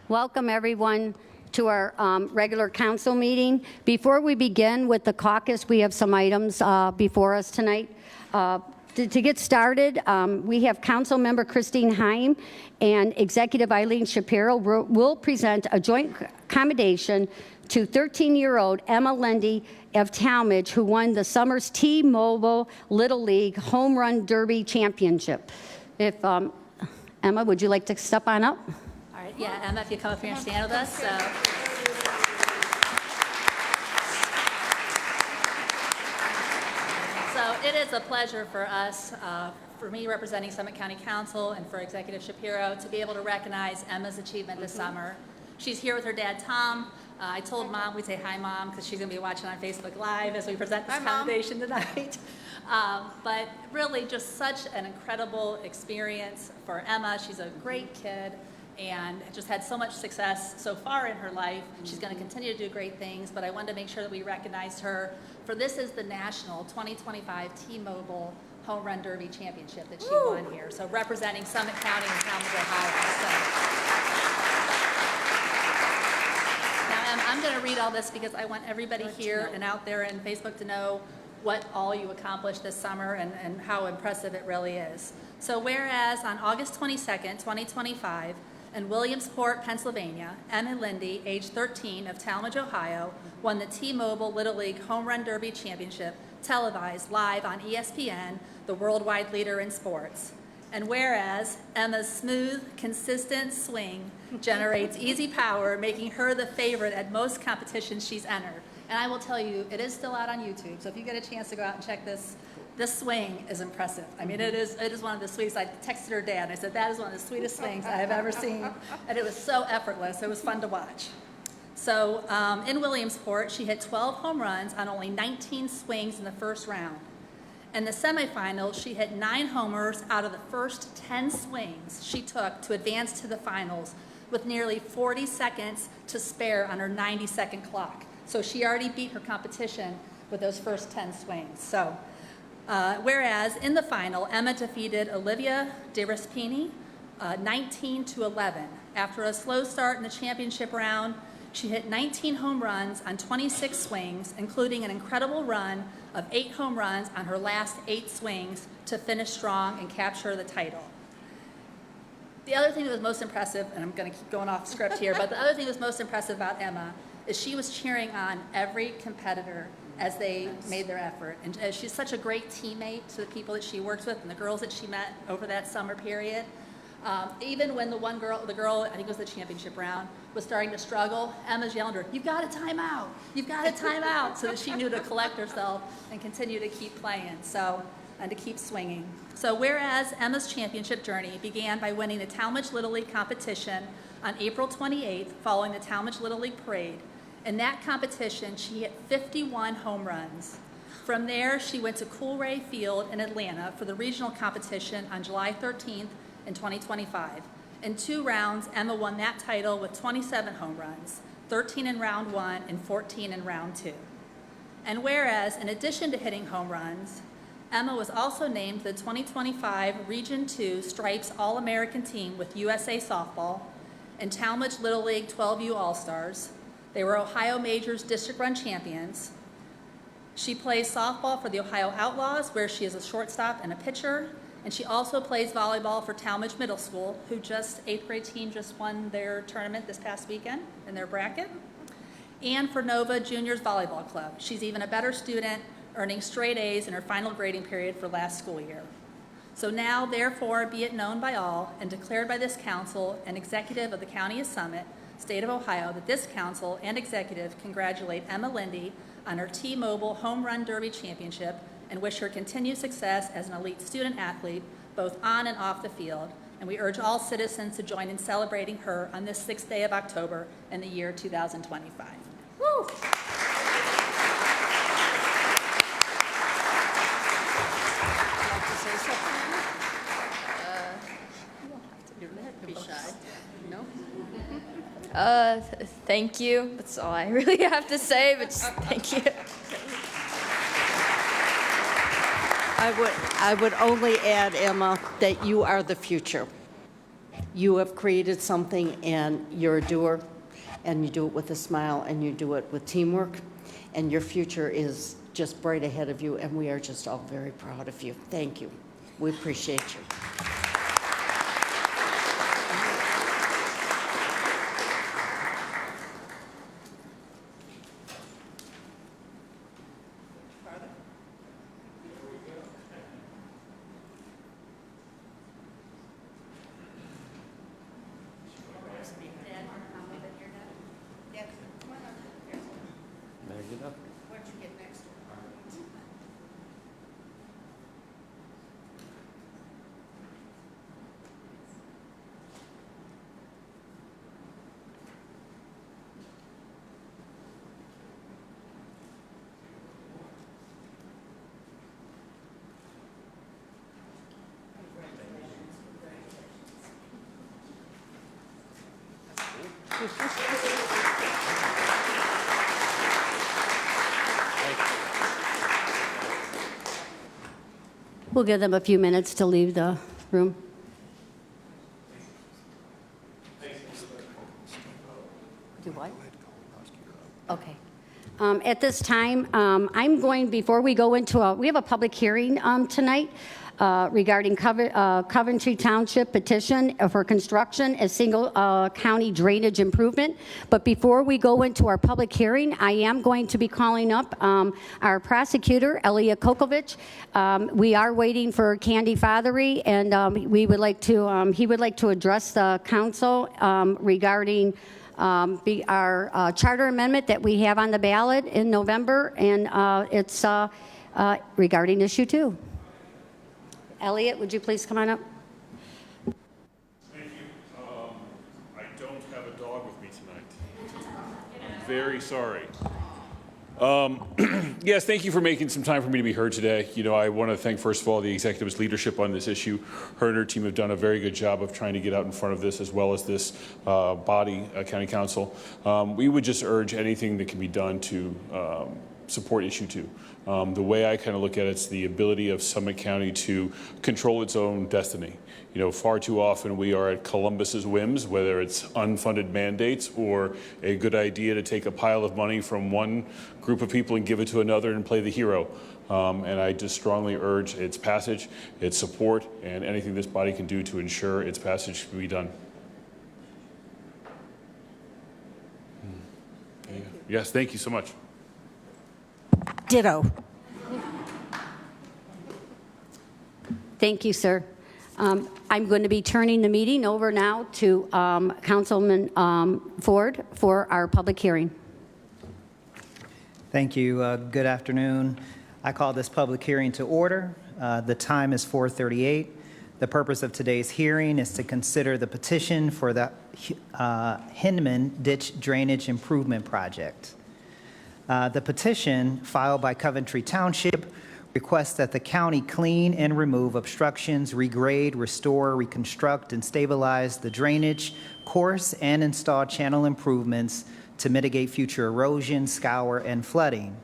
Welcome, everyone, to our regular council meeting. Before we begin with the caucus, we have some items before us tonight. To get started, we have Council Member Christine Heim and Executive Eileen Shapiro will present a joint commendation to 13-year-old Emma Lindy of Talmadge, who won the summer's T-Mobile Little League Home Run Derby Championship. If Emma, would you like to step on up? All right, yeah, Emma, if you come up here and stand with us. So it is a pleasure for us, for me representing Summit County Council and for Executive Shapiro, to be able to recognize Emma's achievement this summer. She's here with her dad, Tom. I told Mom we'd say hi, Mom, because she's going to be watching on Facebook Live as we present this commendation tonight. But really just such an incredible experience for Emma. She's a great kid and just had so much success so far in her life. She's going to continue to do great things, but I wanted to make sure that we recognized her for this is the national 2025 T-Mobile Home Run Derby Championship that she won here. So representing Summit County and Talmadge, Ohio. I'm going to read all this because I want everybody here and out there in Facebook to know what all you accomplished this summer and how impressive it really is. So whereas on August 22nd, 2025, in Williamsport, Pennsylvania, Emma Lindy, age 13 of Talmadge, Ohio, won the T-Mobile Little League Home Run Derby Championship, televised live on ESPN, the worldwide leader in sports. And whereas Emma's smooth, consistent swing generates easy power, making her the favorite at most competitions she's entered. And I will tell you, it is still out on YouTube, so if you get a chance to go out and check this swing is impressive. I mean, it is one of the sweetest. I texted her dad, and I said, that is one of the sweetest swings I have ever seen. And it was so effortless. It was fun to watch. So in Williamsport, she hit 12 home runs on only 19 swings in the first round. In the semifinals, she hit 9 homers out of the first 10 swings she took to advance to the finals with nearly 40 seconds to spare on her 90-second clock. So she already beat her competition with those first 10 swings. So, whereas in the final, Emma defeated Olivia De Raspini 19-11. After a slow start in the championship round, she hit 19 home runs on 26 swings, including an incredible run of 8 home runs on her last 8 swings to finish strong and capture the title. The other thing that was most impressive, and I'm going to keep going off script here, but the other thing that was most impressive about Emma is she was cheering on every competitor as they made their effort. And she's such a great teammate to the people that she works with and the girls that she met over that summer period. Even when the girl, I think it was the championship round, was starting to struggle, Emma's yelling at her, "You've got a timeout, you've got a timeout," so that she knew to collect herself and continue to keep playing, and to keep swinging. So whereas Emma's championship journey began by winning the Talmadge Little League competition on April 28th following the Talmadge Little League parade, in that competition she hit 51 home runs. From there, she went to Coolray Field in Atlanta for the regional competition on July 13th in 2025. In 2 rounds, Emma won that title with 27 home runs, 13 in round 1 and 14 in round 2. And whereas, in addition to hitting home runs, Emma was also named the 2025 Region 2 Stripes All-American Team with USA Softball and Talmadge Little League 12U All-Stars. They were Ohio Majors District Run champions. She plays softball for the Ohio Outlaws, where she is a shortstop and a pitcher. And she also plays volleyball for Talmadge Middle School, who 8th grade team just won their tournament this past weekend in their bracket. And for Nova Juniors Volleyball Club. She's even a better student, earning straight A's in her final grading period for last school year. So now, therefore, be it known by all and declared by this council and executive of the County of Summit, State of Ohio, that this council and executive congratulate Emma Lindy on her T-Mobile Home Run Derby Championship and wish her continued success as an elite student athlete, both on and off the field. And we urge all citizens to join in celebrating her on this 6th day of October in the year 2025. Woo! Be shy. No? Thank you. That's all I really have to say, but just thank you. I would only add, Emma, that you are the future. You have created something, and you're a doer, and you do it with a smile, and you do it with teamwork, and your future is just bright ahead of you, and we are just all very proud of you. Thank you. We appreciate you. We'll give them a few minutes to leave the room. Do what? Okay. At this time, I'm going, before we go into we have a public hearing tonight regarding Coventry Township petition for construction as single county drainage improvement. But before we go into our public hearing, I am going to be calling up our prosecutor, Elia Kokovich. We are waiting for Candy Fothery, and we would like to, he would like to address the council regarding our charter amendment that we have on the ballot in November, and it's regarding issue 2. Elliot, would you please come on up? Thank you. I don't have a dog with me tonight. I'm very sorry. Yes, thank you for making some time for me to be heard today. You know, I want to thank, first of all, the executive's leadership on this issue. Her and her team have done a very good job of trying to get out in front of this, as well as this body, County Council. We would just urge anything that can be done to support issue 2. The way I kind of look at it, it's the ability of Summit County to control its own destiny. You know, far too often we are at Columbus's whims, whether it's unfunded mandates or a good idea to take a pile of money from one group of people and give it to another and play the hero. And I just strongly urge its passage, its support, and anything this body can do to ensure its passage can be done. Yes, thank you so much. Ditto. Thank you, sir. I'm going to be turning the meeting over now to Councilman Ford for our public hearing. Thank you. Good afternoon. I call this public hearing to order. The time is 4:38. The purpose of today's hearing is to consider the petition for the Hinman Ditch Drainage Improvement Project. The petition filed by Coventry Township requests that the county clean and remove obstructions, regrade, restore, reconstruct, and stabilize the drainage course and install channel improvements to mitigate future erosion, scour, and flooding.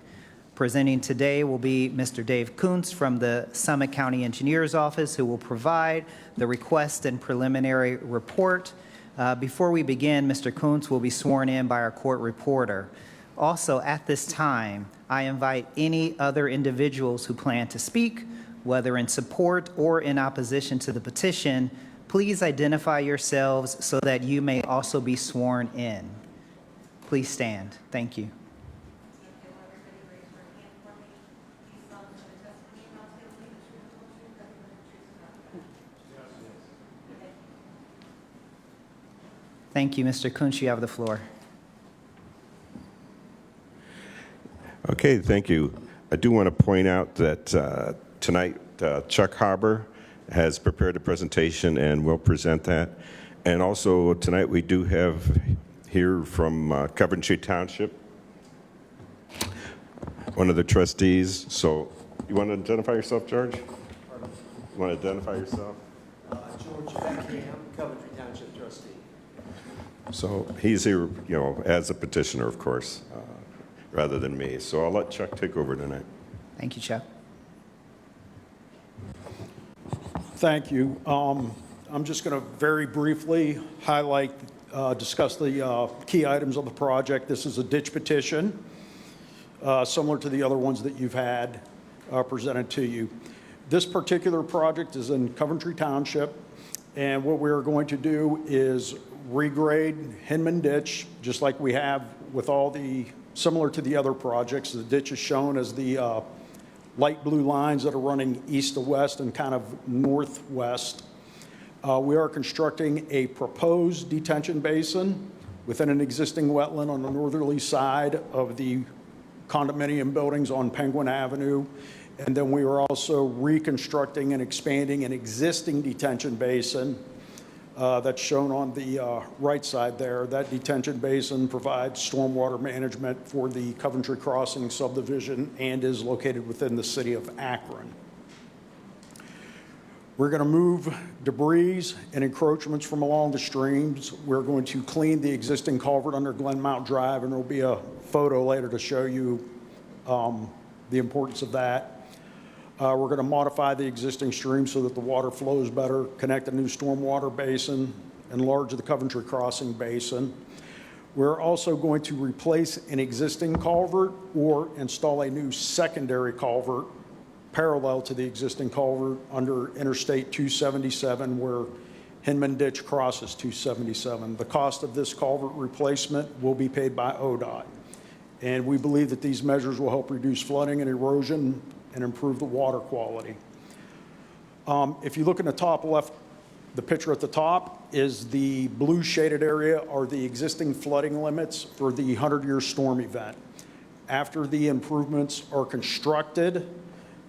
Presenting today will be Mr. Dave Kuntz from the Summit County Engineer's Office, who will provide the request and preliminary report. Before we begin, Mr. Kuntz will be sworn in by our court reporter. Also, at this time, I invite any other individuals who plan to speak, whether in support or in opposition to the petition. Please identify yourselves so that you may also be sworn in. Please stand. Thank you. Thank you, Mr. Kuntz. You have the floor. Okay, thank you. I do want to point out that tonight Chuck Harbour has prepared a presentation and will present that. And also tonight we do have here from Coventry Township, one of the trustees. So you want to identify yourself, George? Pardon? You want to identify yourself? George Beckham, Coventry Township trustee. So he's here, you know, as a petitioner, of course, rather than me. So I'll let Chuck take over tonight. Thank you, Chuck. Thank you. I'm just going to very briefly highlight, discuss the key items of the project. This is a ditch petition, similar to the other ones that you've had presented to you. This particular project is in Coventry Township, and what we are going to do is regrade Hinman Ditch, just like we have with all the, similar to the other projects. The ditch is shown as the light blue lines that are running east to west and kind of northwest. We are constructing a proposed detention basin within an existing wetland on the northerly side of the condominium buildings on Penguin Avenue. And then we are also reconstructing and expanding an existing detention basin that's shown on the right side there. That detention basin provides stormwater management for the Coventry Crossing subdivision and is located within the city of Akron. We're going to move debris and encroachments from along the streams. We're going to clean the existing culvert under Glenmount Drive, and there'll be a photo later to show you the importance of that. We're going to modify the existing stream so that the water flows better, connect a new stormwater basin, enlarge the Coventry Crossing basin. We're also going to replace an existing culvert or install a new secondary culvert parallel to the existing culvert under Interstate 277 where Hinman Ditch crosses 277. The cost of this culvert replacement will be paid by ODOT. And we believe that these measures will help reduce flooding and erosion and improve the water quality. If you look in the top left, the picture at the top is the blue shaded area are the existing flooding limits for the 100-year storm event. After the improvements are constructed,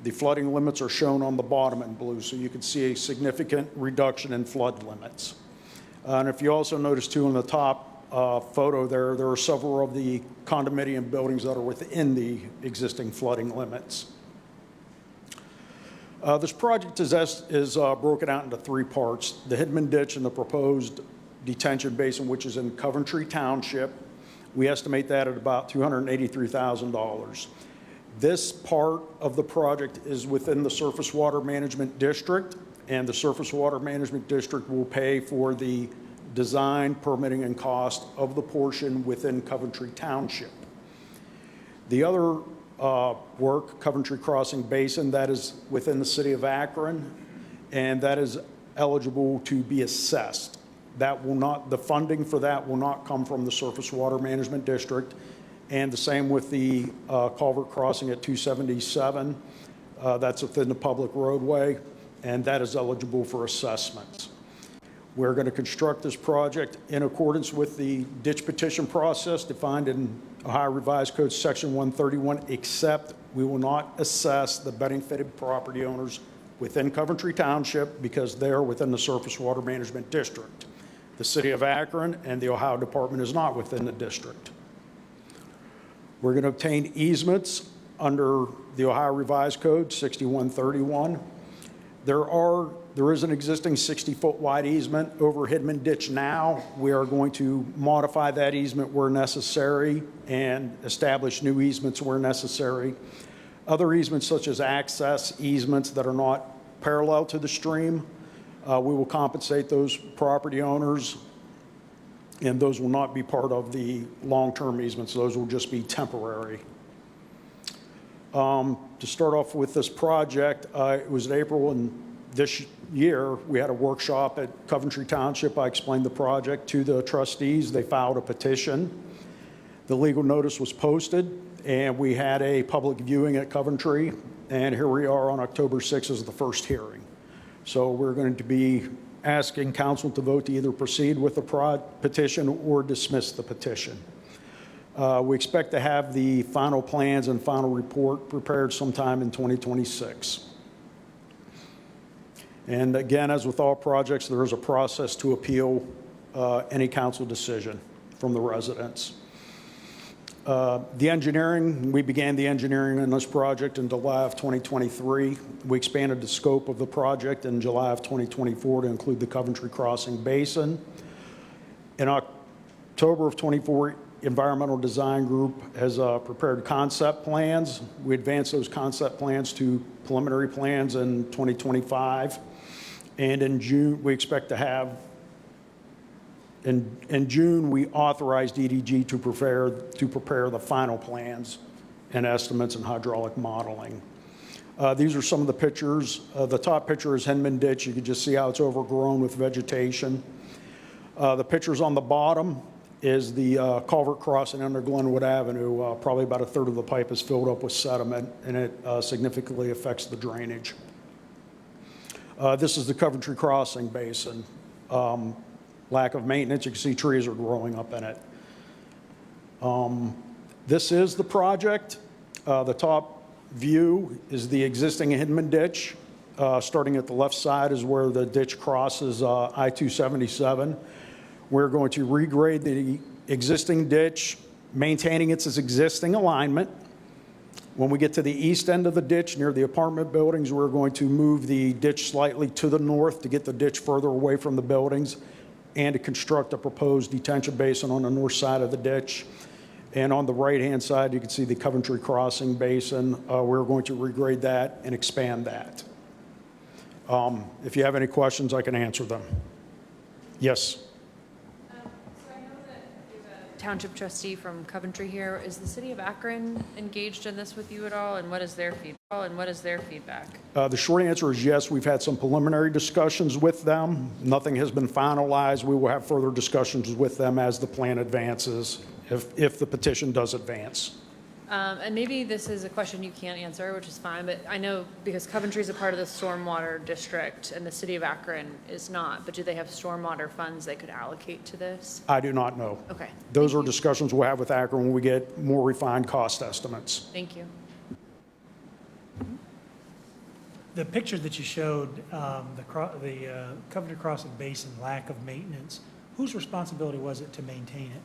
the flooding limits are shown on the bottom in blue, so you can see a significant reduction in flood limits. And if you also notice too on the top photo there are several of the condominium buildings that are within the existing flooding limits. This project is broken out into three parts: the Hinman Ditch and the proposed detention basin, which is in Coventry Township. We estimate that at about $283,000. This part of the project is within the Surface Water Management District, and the Surface Water Management District will pay for the design, permitting, and cost of the portion within Coventry Township. The other work, Coventry Crossing Basin, that is within the city of Akron, and that is eligible to be assessed. That will not, the funding for that will not come from the Surface Water Management District, and the same with the culvert crossing at 277. That's within the public roadway, and that is eligible for assessments. We're going to construct this project in accordance with the ditch petition process defined in Ohio Revised Code Section 131, except we will not assess the benefited property owners within Coventry Township because they're within the Surface Water Management District. The city of Akron and the Ohio Department is not within the district. We're going to obtain easements under the Ohio Revised Code 6131. There is an existing 60-foot wide easement over Hinman Ditch now. We are going to modify that easement where necessary and establish new easements where necessary. Other easements such as access easements that are not parallel to the stream, we will compensate those property owners, and those will not be part of the long-term easements. Those will just be temporary. To start off with this project, it was in April and this year, we had a workshop at Coventry Township. I explained the project to the trustees. They filed a petition. The legal notice was posted, and we had a public viewing at Coventry, and here we are on October 6th as the first hearing. So we're going to be asking council to vote to either proceed with the petition or dismiss the petition. We expect to have the final plans and final report prepared sometime in 2026. And again, as with all projects, there is a process to appeal any council decision from the residents. The engineering, we began the engineering on this project in July of 2023. We expanded the scope of the project in July of 2024 to include the Coventry Crossing Basin. In October of 24, Environmental Design Group has prepared concept plans. We advanced those concept plans to preliminary plans in 2025. And in June, we expect to have, in June, we authorized EDG to prepare the final plans and estimates and hydraulic modeling. These are some of the pictures. The top picture is Hinman Ditch. You can just see how it's overgrown with vegetation. The pictures on the bottom is the culvert crossing under Glenwood Avenue. Probably about a third of the pipe is filled up with sediment, and it significantly affects the drainage. This is the Coventry Crossing Basin. Lack of maintenance, you can see trees are growing up in it. This is the project. The top view is the existing Hinman Ditch. Starting at the left side is where the ditch crosses I-277. We're going to regrade the existing ditch, maintaining its existing alignment. When we get to the east end of the ditch near the apartment buildings, we're going to move the ditch slightly to the north to get the ditch further away from the buildings and to construct a proposed detention basin on the north side of the ditch. And on the right-hand side, you can see the Coventry Crossing Basin. We're going to regrade that and expand that. If you have any questions, I can answer them. Yes? So I know that you're a township trustee from Coventry here. Is the city of Akron engaged in this with you at all, and what is their feedback? The short answer is yes. We've had some preliminary discussions with them. Nothing has been finalized. We will have further discussions with them as the plan advances, if the petition does advance. And maybe this is a question you can't answer, which is fine, but I know because Coventry is a part of the stormwater district and the city of Akron is not, but do they have stormwater funds they could allocate to this? I do not know. Okay. Those are discussions we'll have with Akron when we get more refined cost estimates. Thank you. The picture that you showed, the Coventry Crossing Basin, lack of maintenance, whose responsibility was it to maintain it?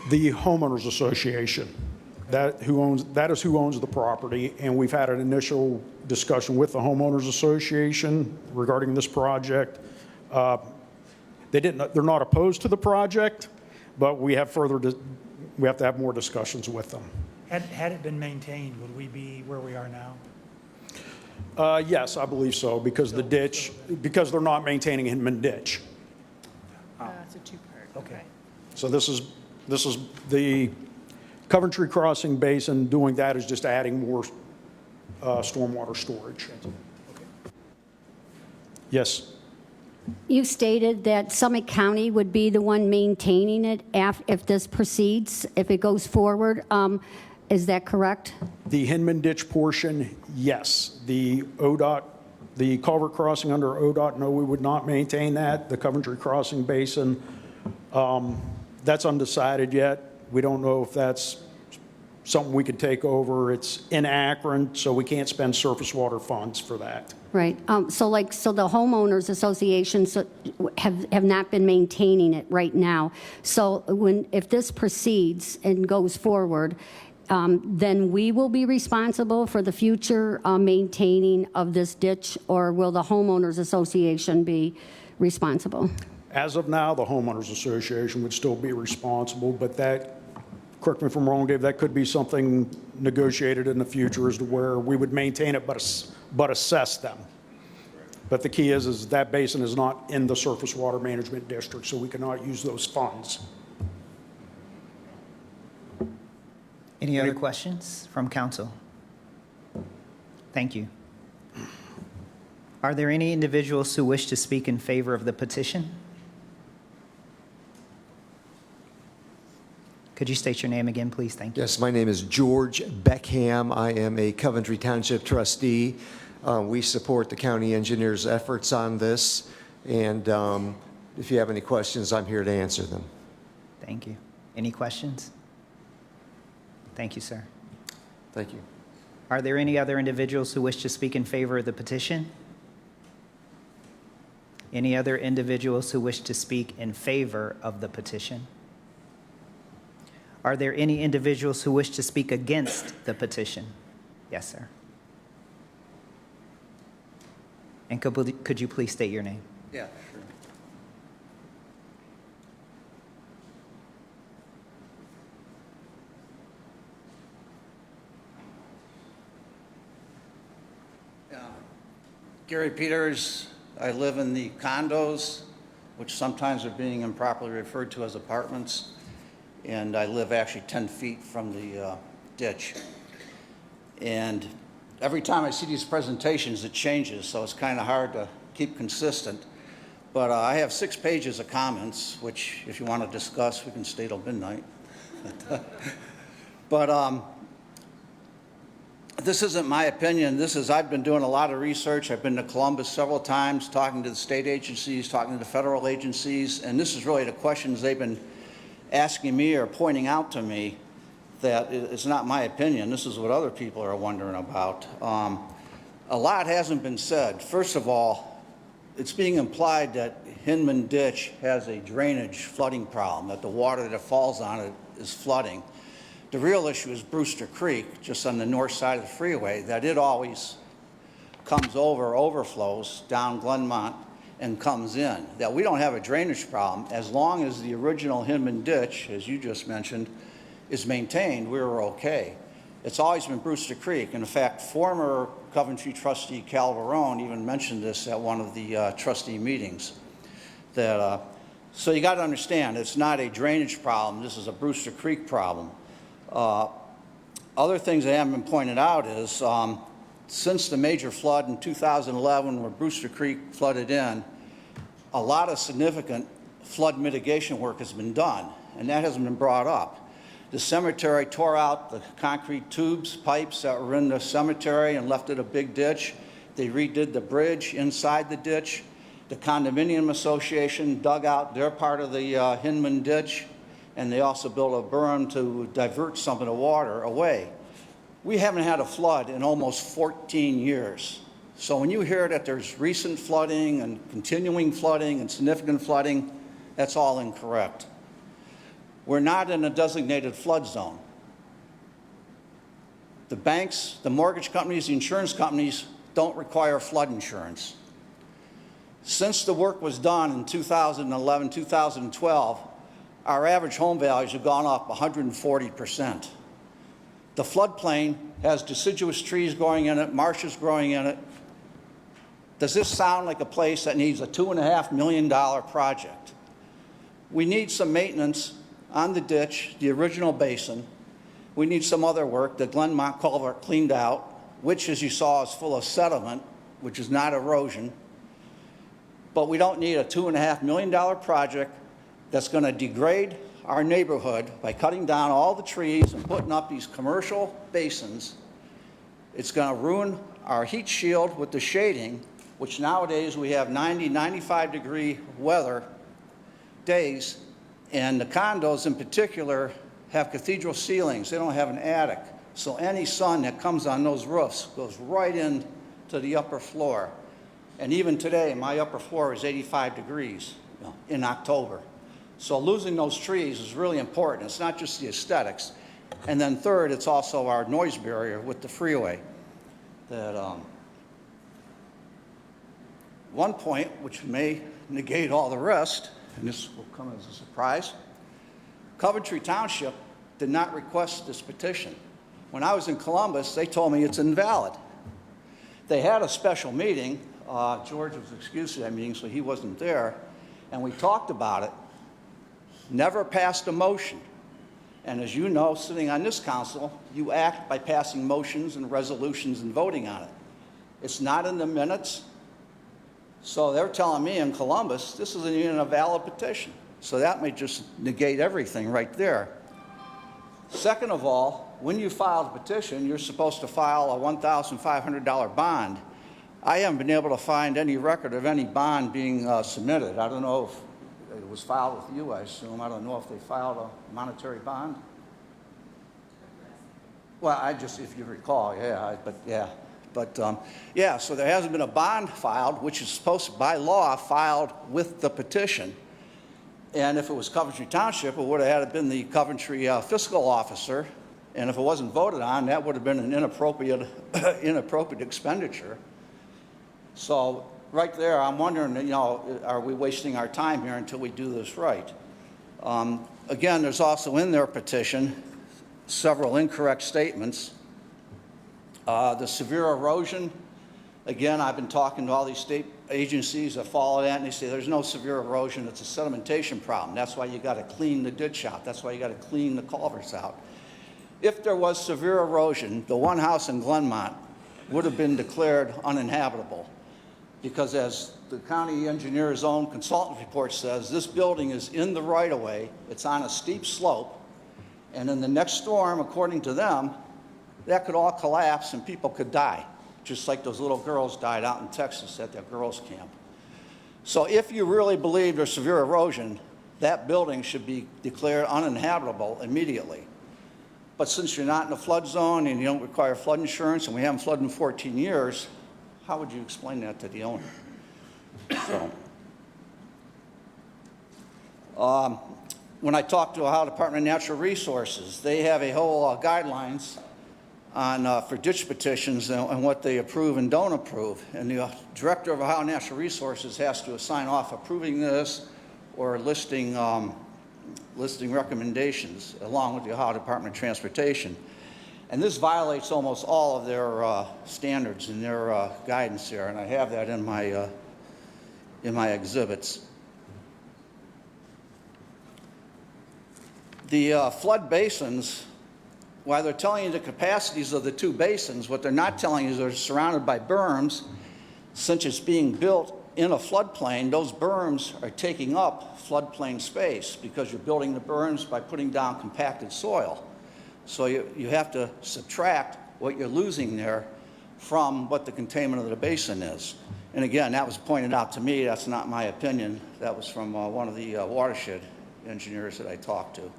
The homeowners association, that is who owns the property, and we've had an initial discussion with the homeowners association regarding this project. They're not opposed to the project, but we have to have more discussions with them. Had it been maintained, would we be where we are now? Yes, I believe so, because because they're not maintaining Hinman Ditch. It's a two-part. Okay. So this is the Coventry Crossing Basin. Doing that is just adding more stormwater storage. Yes. You stated that Summit County would be the one maintaining it if this proceeds, if it goes forward. Is that correct? The Hinman Ditch portion, yes. The ODOT, the culvert crossing under ODOT, no, we would not maintain that. The Coventry Crossing Basin, that's undecided yet. We don't know if that's something we could take over. It's in Akron, so we can't spend surface water funds for that. Right. So the homeowners associations have not been maintaining it right now. So if this proceeds and goes forward, then we will be responsible for the future maintaining of this ditch, or will the homeowners association be responsible? As of now, the homeowners association would still be responsible, but that, correct me if I'm wrong, Dave, that could be something negotiated in the future as to where we would maintain it but assess them. But the key is that basin is not in the surface water management district, so we cannot use those funds. Any other questions from council? Thank you. Are there any individuals who wish to speak in favor of the petition? Could you state your name again, please? Thank you. Yes, my name is George Beckham. I am a Coventry Township trustee. We support the county engineer's efforts on this, and if you have any questions, I'm here to answer them. Thank you. Any questions? Thank you, sir. Thank you. Are there any other individuals who wish to speak in favor of the petition? Any other individuals who wish to speak in favor of the petition? Are there any individuals who wish to speak against the petition? Yes, sir. And could you please state your name? Yeah, sure. Gary Peters, I live in the condos, which sometimes are being improperly referred to as apartments, and I live actually 10 feet from the ditch. And every time I see these presentations, it changes, so it's kind of hard to keep consistent. But I have 6 pages of comments, which if you want to discuss, we can stay till midnight. But this isn't my opinion. I've been doing a lot of research. I've been to Columbus several times, talking to the state agencies, talking to the federal agencies, and this is really the questions they've been asking me or pointing out to me that it's not my opinion. This is what other people are wondering about. A lot hasn't been said. First of all, it's being implied that Hinman Ditch has a drainage flooding problem, that the water that falls on it is flooding. The real issue is Brewster Creek, just on the north side of the freeway, that it always comes over, overflows down Glenmont and comes in. That we don't have a drainage problem as long as the original Hinman Ditch, as you just mentioned, is maintained, we're okay. It's always been Brewster Creek. And in fact, former Coventry trustee Cal Barone even mentioned this at one of the trustee meetings. So you got to understand, it's not a drainage problem. This is a Brewster Creek problem. Other things that haven't been pointed out is since the major flood in 2011 where Brewster Creek flooded in, a lot of significant flood mitigation work has been done, and that hasn't been brought up. The cemetery tore out the concrete tubes, pipes that were in the cemetery and left it a big ditch. They redid the bridge inside the ditch. The condominium association dug out their part of the Hinman Ditch, and they also built a berm to divert some of the water away. We haven't had a flood in almost 14 years. So when you hear that there's recent flooding and continuing flooding and significant flooding, that's all incorrect. We're not in a designated flood zone. The banks, the mortgage companies, the insurance companies don't require flood insurance. Since the work was done in 2011, 2012, our average home values have gone up 140%. The floodplain has deciduous trees growing in it, marshes growing in it. Does this sound like a place that needs a $2.5 million project? We need some maintenance on the ditch, the original basin. We need some other work. The Glenmont culvert cleaned out, which, as you saw, is full of sediment, which is not erosion. But we don't need a $2.5 million project that's going to degrade our neighborhood by cutting down all the trees and putting up these commercial basins. It's going to ruin our heat shield with the shading, which nowadays we have 90, 95-degree weather days. And the condos in particular have cathedral ceilings. They don't have an attic. So any sun that comes on those roofs goes right into the upper floor. And even today, my upper floor is 85 degrees in October. So losing those trees is really important. It's not just the aesthetics. And then third, it's also our noise barrier with the freeway. One point, which may negate all the rest, and this will come as a surprise, Coventry Township did not request this petition. When I was in Columbus, they told me it's invalid. They had a special meeting. George was excused at that meeting, so he wasn't there. And we talked about it. Never passed a motion. And as you know, sitting on this council, you act by passing motions and resolutions and voting on it. It's not in the minutes. So they're telling me in Columbus, this isn't even a valid petition. So that may just negate everything right there. Second of all, when you file a petition, you're supposed to file a $1,500 bond. I haven't been able to find any record of any bond being submitted. I don't know if it was filed with you, I assume. I don't know if they filed a monetary bond. Well, if you recall, yeah, so there hasn't been a bond filed, which is supposed to, by law, filed with the petition. And if it was Coventry Township, it would have had been the Coventry fiscal officer. And if it wasn't voted on, that would have been an inappropriate expenditure. So right there, I'm wondering, are we wasting our time here until we do this right? Again, there's also in their petition several incorrect statements. The severe erosion, again, I've been talking to all these state agencies that follow that, and they say there's no severe erosion, it's a sedimentation problem. That's why you got to clean the ditch out. That's why you got to clean the culverts out. If there was severe erosion, the one house in Glenmont would have been declared uninhabitable, because as the county engineer's own consultant report says, this building is in the right-of-way, it's on a steep slope, and in the next storm, according to them, that could all collapse and people could die, just like those little girls died out in Texas at that girls' camp. So if you really believe there's severe erosion, that building should be declared uninhabitable immediately. But since you're not in a flood zone and you don't require flood insurance, and we haven't flooded in 14 years, how would you explain that to the owner? So, when I talked to Ohio Department of Natural Resources, they have a whole guidelines on for ditch petitions and what they approve and don't approve. And the director of Ohio Natural Resources has to sign off approving this or listing recommendations along with the Ohio Department of Transportation. And this violates almost all of their standards and their guidance here, and I have that in my exhibits. The flood basins, while they're telling you the capacities of the two basins, what they're not telling you is they're surrounded by berms. Since it's being built in a floodplain, those berms are taking up floodplain space because you're building the berms by putting down compacted soil. So you have to subtract what you're losing there from what the containment of the basin is. And again, that was pointed out to me. That's not my opinion. That was from one of the watershed engineers that I talked to.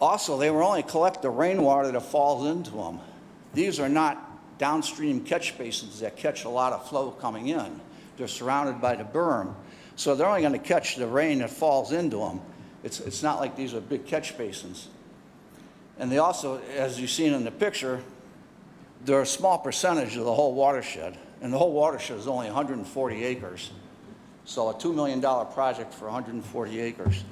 Also, they will only collect the rainwater that falls into them. These are not downstream catch basins that catch a lot of flow coming in. They're surrounded by the berm. So they're only going to catch the rain that falls into them. It's not like these are big catch basins. And they also, as you've seen in the picture, they're a small percentage of the whole watershed. And the whole watershed is only 140 acres. So a $2 million project for 140 acres.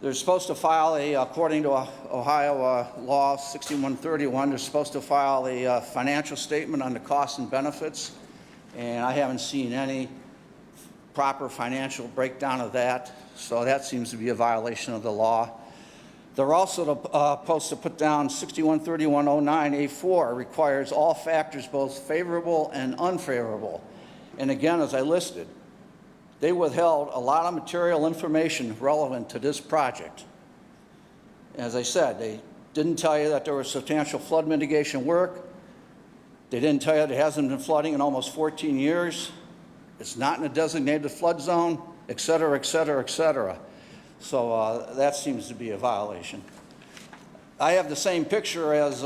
They're supposed to file according to Ohio Law 6131, they're supposed to file a financial statement on the costs and benefits. And I haven't seen any proper financial breakdown of that. So that seems to be a violation of the law. They're also supposed to put down 613109A4 requires all factors both favorable and unfavorable. And again, as I listed, they withheld a lot of material information relevant to this project. As I said, they didn't tell you that there was substantial flood mitigation work. They didn't tell you there hasn't been flooding in almost 14 years. It's not in a designated flood zone, et cetera, et cetera, et cetera. So that seems to be a violation. I have the same picture as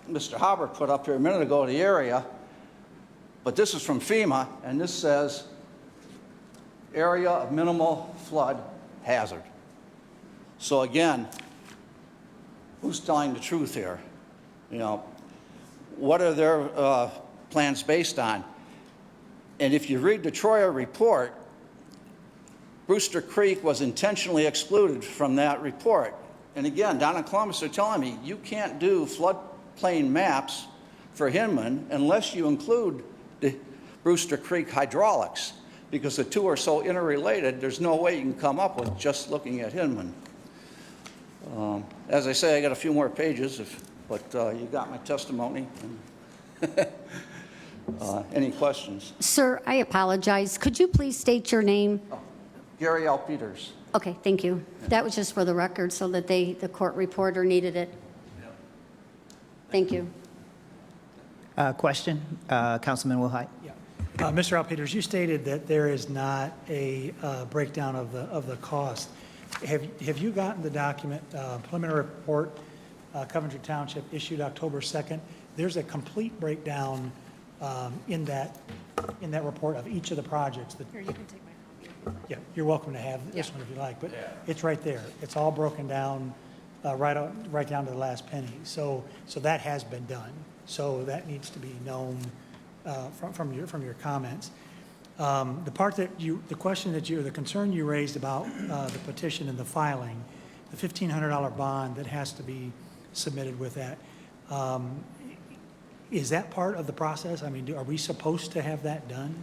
Mr. Haber put up here a minute ago of the area, but this is from FEMA, and this says area of minimal flood hazard. So again, who's telling the truth here? You know, what are their plans based on? And if you read the Troyer report, Brewster Creek was intentionally excluded from that report. And again, down in Columbus, they're telling me you can't do floodplain maps for Hinman unless you include the Brewster Creek hydraulics, because the two are so interrelated, there's no way you can come up with just looking at Hinman. As I say, I got a few more pages, but you got my testimony. Any questions? Sir, I apologize. Could you please state your name? Gary L. Peters. Okay, thank you. That was just for the record so that the court reporter needed it. Thank you. Question, Councilman Wilhite? Yeah. Mr. Alpeters, you stated that there is not a breakdown of the cost. Have you gotten the document, preliminary report, Coventry Township issued October 2nd? There's a complete breakdown in that report of each of the projects. Here, you can take my copy. Yeah, you're welcome to have this one if you like, but it's right there. It's all broken down, right down to the last penny. So that has been done. So that needs to be known from your comments. The concern you raised about the petition and the filing, the $1,500 bond that has to be submitted with that. is that part of the process? I mean, are we supposed to have that done?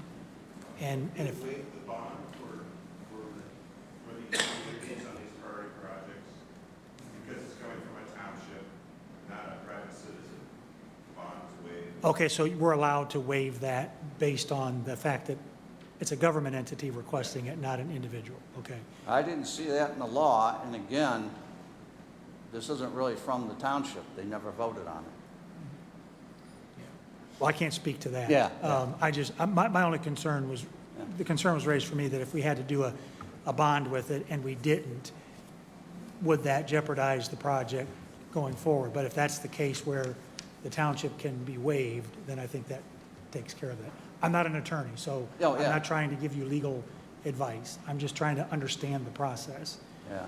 And if, Waive the bond for the utilities on these priority projects, because it's coming from a township, not a private citizen. Bond is waived. okay, so we're allowed to waive that based on the fact that it's a government entity requesting it, not an individual, okay? I didn't see that in the law, and again, this isn't really from the township. They never voted on it. Well, I can't speak to that. Yeah. My only concern was, the concern was raised for me that if we had to do a bond with it and we didn't, would that jeopardize the project going forward? But if that's the case where the township can be waived, then I think that takes care of that. I'm not an attorney, so Oh, I'm yeah. not trying to give you legal advice. I'm just trying to understand the process. Yeah.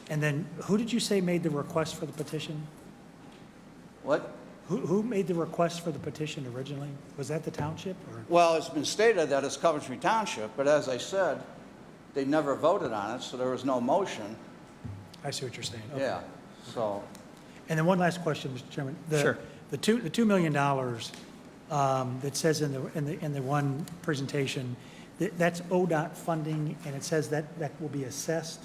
And then, who did you say made the request for the petition? What? Who made the request for the petition originally? Was that the township or? Well, it's been stated that it's Coventry Township, but as I said, they never voted on it, so there was no motion. I see what you're saying. Okay. Yeah, so, And then one last question, Mr. Chairman. Sure. The $2 million that says in the one presentation, that's ODOT funding, and it says that will be assessed.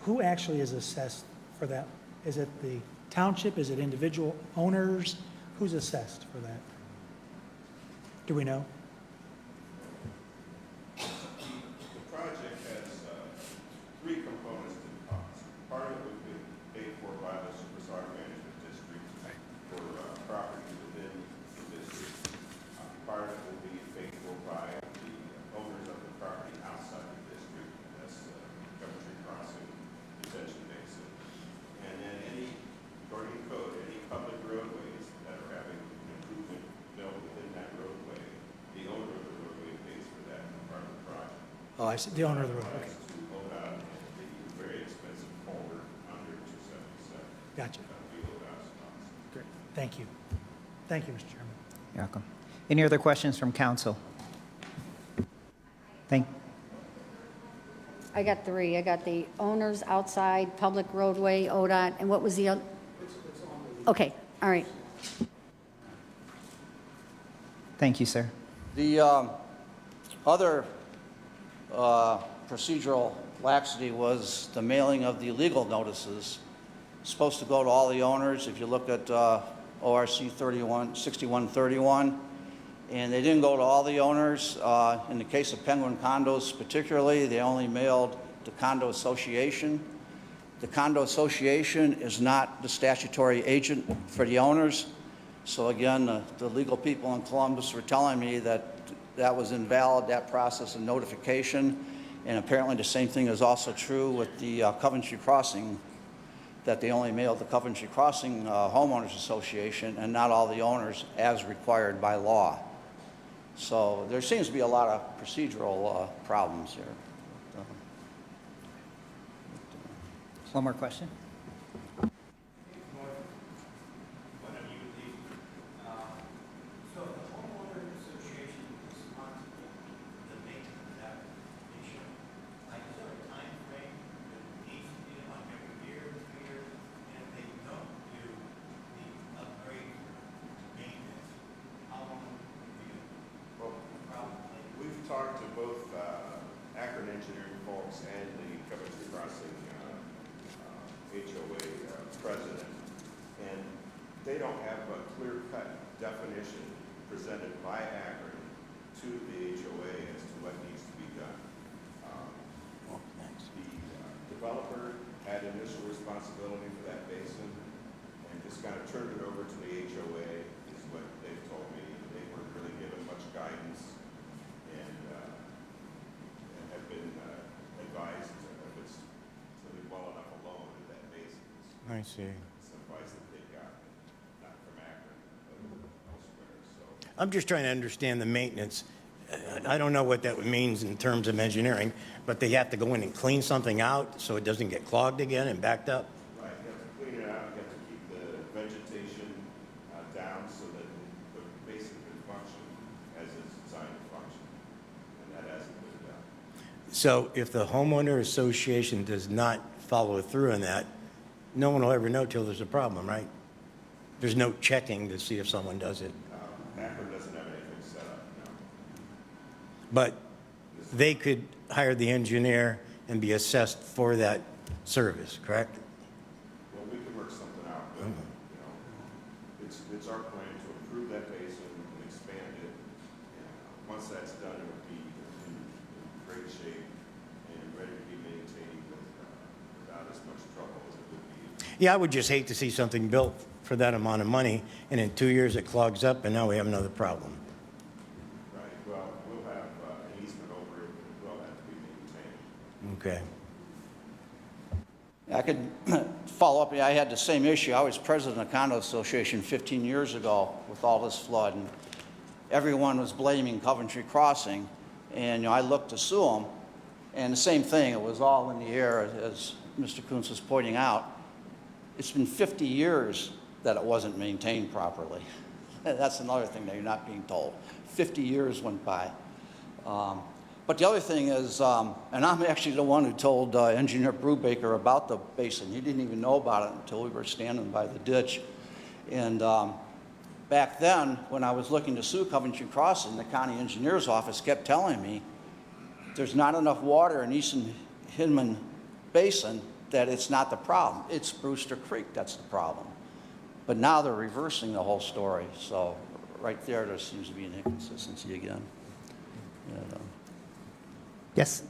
Who actually is assessed for that? Is it the township? Is it individual owners? Who's assessed for that? Do we know? The project has three components to the cost. Part of it would be paid for by the Superstar Management District for property within the district. Part of it will be paid for by the owners of the property outside the district. That's Coventry Crossing, Detention Basin. And then according to code, any public roadways that are having an improvement built within that roadway, the owner of the roadway pays for that part of the project. Oh, I see, the owner of the road, okay. To ODOT and the very expensive culvert under 277. Gotcha. That'll be ODOT's cost. Great, thank you. Thank you, Mr. Chairman. You're welcome. Any other questions from council? I got three. I got the owners outside, public roadway, ODOT, and what was the other? Okay, all right. Thank you, sir. the other procedural laxity was the mailing of the legal notices. Supposed to go to all the owners, if you look at ORC 6131, and they didn't go to all the owners. In the case of Penguin Condos particularly, they only mailed the condo association. The condo association is not the statutory agent for the owners. So again, the legal people in Columbus were telling me that that was invalid, that process of notification. And apparently the same thing is also true with the Coventry Crossing, that they only mailed the Coventry Crossing Homeowners Association and not all the owners as required by law. So there seems to be a lot of procedural problems here. One more question? We've talked to both Akron Engineering folks and the Coventry Crossing HOA president, and they don't have a clear-cut definition presented by Akron to the HOA as to what needs to be done. The developer had initial responsibility for that basin and just kind of turned it over to the HOA, is what they've told me. They weren't really given much guidance and have been advised if it's really well enough alone in that basin. I see. Some advice that they got, not from Akron, but elsewhere. So I'm just trying to understand the maintenance. I don't know what that means in terms of engineering, but they have to go in and clean something out so it doesn't get clogged again and backed up? right, you have to clean it out, you have to keep the vegetation down so that the basin can function as it's designed to function, and that hasn't been done. So if the homeowner association does not follow through on that, no one will ever know till there's a problem, right? There's no checking to see if someone does it. Akron doesn't have anything set up, no. But they could hire the engineer and be assessed for that service, correct? Well, we can work something out, but, you know, it's our plan to improve that basin and expand it. And once that's done, it would be in great shape and ready to be maintained without as much trouble as it would be. Yeah, I would just hate to see something built for that amount of money, and in 2 years it clogs up, and now we have another problem. Right, well, we'll have an easement over it, but it will have to be maintained. Okay. I could follow up. I had the same issue. I was president of the Condo Association 15 years ago with all this flood, and everyone was blaming Coventry Crossing. And I looked to sue them, and the same thing. It was all in the air, as Mr. Kuntz was pointing out. It's been 50 years that it wasn't maintained properly. That's another thing that you're not being told. 50 years went by. But the other thing is, and I'm actually the one who told Engineer Brubaker about the basin. He didn't even know about it until we were standing by the ditch. And back then, when I was looking to sue Coventry Crossing, the county engineer's office kept telling me there's not enough water in Eastern Hindman Basin, that it's not the problem. It's Brewster Creek that's the problem. But now they're reversing the whole story. So right there seems to be an inconsistency again. Yes?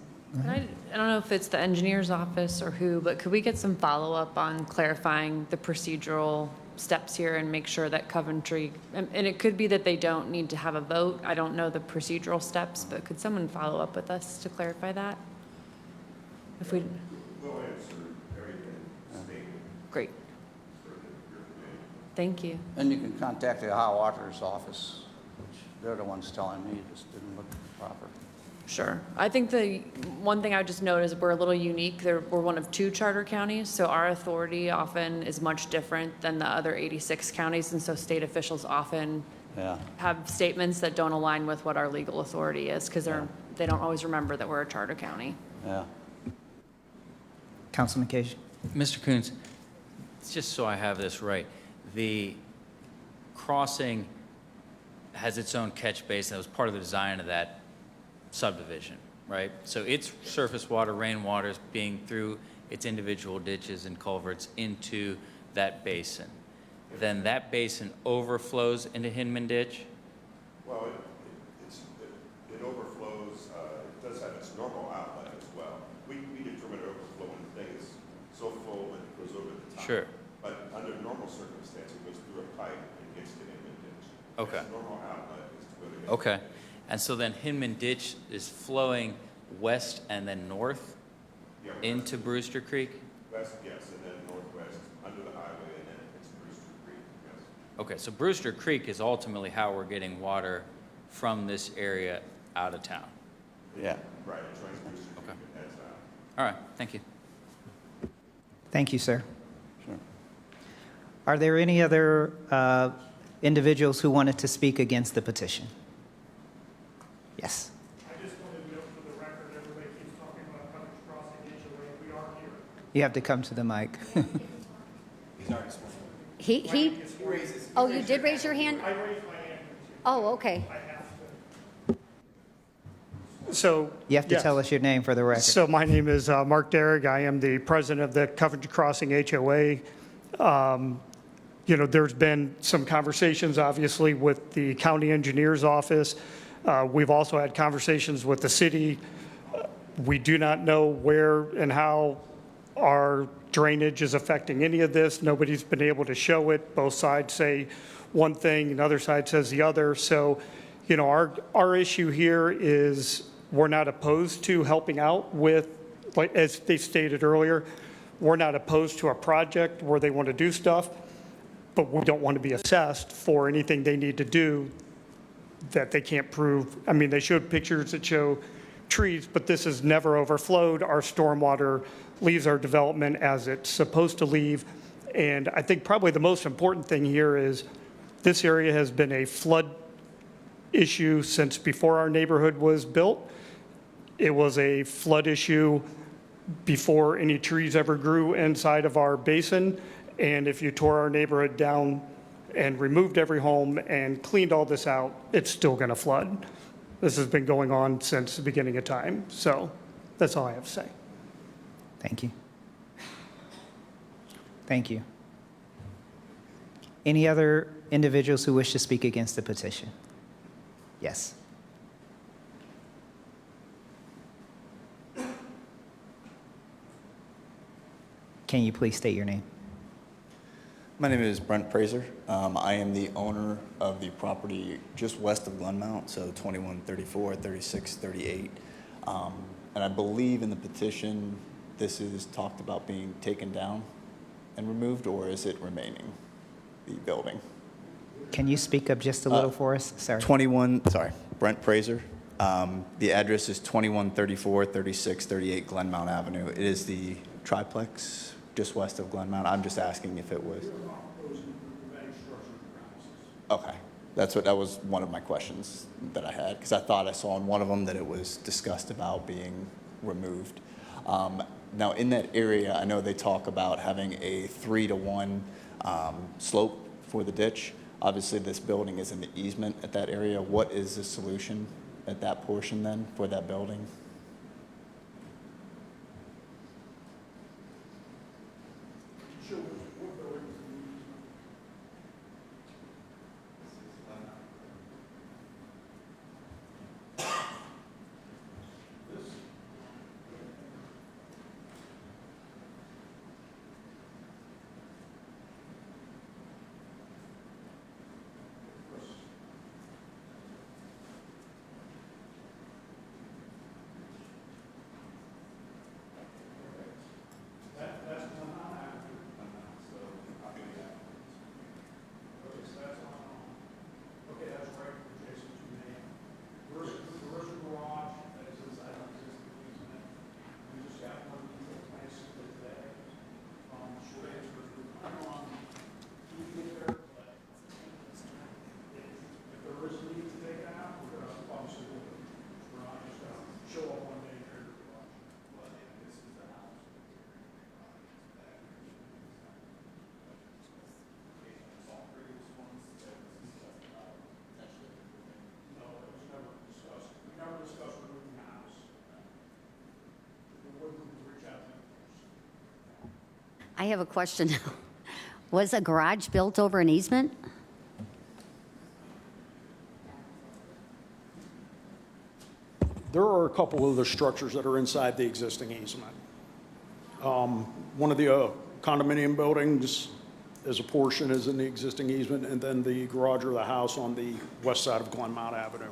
I don't know if it's the engineer's office or who, but could we get some follow-up on clarifying the procedural steps here and make sure that Coventry, and it could be that they don't need to have a vote. I don't know the procedural steps, but could someone follow up with us to clarify that? If we, We'll answer everything stated. great. Thank you. And you can contact the hot water's office, which they're the ones telling me it just didn't look proper. Sure. I think the one thing I would just note is we're a little unique. We're one of 2 charter counties, so our authority often is much different than the other 86 counties, and so state officials often have statements that don't align with what our legal authority is because they don't always remember that we're a charter county. Yeah. Councilman Cage? Mr. Coons, just so I have this right, the crossing has its own catch basin that was part of the design of that subdivision, right? So its surface water, rainwater is being through its individual ditches and culverts into that basin. Then that basin overflows into Hinman Ditch? Well, it overflows, it does have its normal outlet as well. We determine it overflow when the thing is so full that it goes over the top. Sure. But under normal circumstances, it goes through a pipe and gets to Hinman Ditch. Okay. Its normal outlet is to go to Hinman. Okay. And so then Hinman Ditch is flowing west and then north into Brewster Creek? West, yes, and then northwest, under the highway, and then it's Brewster Creek, yes. Okay, so Brewster Creek is ultimately how we're getting water from this area out of town. Yeah. Right, it joins Brewster Creek Okay. and heads out. All right, thank you. Thank you, sir. Sure. Are there any other individuals who wanted to speak against the petition? Yes. I just wanted to note for the record, everybody keeps talking about Coventry Crossing HOA. We are here. You have to come to the mic. Oh, you did raise your hand? I raised my hand. Oh, okay. So. You have to yes. tell us your name for the record. So my name is Mark Derrig. I am the president of the Coventry Crossing HOA. There's been some conversations, obviously, with the county engineer's office. We've also had conversations with the city. We do not know where and how our drainage is affecting any of this. Nobody's been able to show it. Both sides say one thing, another side says the other. So, our issue here is we're not opposed to helping out with, like as they stated earlier, we're not opposed to a project where they want to do stuff, but we don't want to be assessed for anything they need to do that they can't prove. I mean, they showed pictures that show trees, but this has never overflowed. Our stormwater leaves our development as it's supposed to leave. And I think probably the most important thing here is this area has been a flood issue since before our neighborhood was built. It was a flood issue before any trees ever grew inside of our basin. And if you tore our neighborhood down and removed every home and cleaned all this out, it's still going to flood. This has been going on since the beginning of time. So that's all I have to say. Thank you. Thank you. Any other individuals who wish to speak against the petition? Yes. Can you please state your name? My name is Brent Praser. I am the owner of the property just west of Glenmount, so 2134, 36, 38. And I believe in the petition, this is talked about being taken down and removed, or is it remaining, the building? Can you speak up just a little for us? Sorry. Brent Praser. The address is 2134, 36, 38 Glenmount Avenue. It is the triplex just west of Glenmount. I'm just asking if it was. Okay, that was one of my questions that I had, because I thought I saw in one of them that it was discussed about being removed. Now in that area, I know they talk about having a 3-to-1 slope for the ditch. Obviously, this building is in the easement at that area. What is the solution at that portion then for that building? I have a question. Was a garage built over an easement? There are a couple of the structures that are inside the existing easement. One of the condominium buildings is a portion is in the existing easement, and then the garage or the house on the west side of Glenmount Avenue.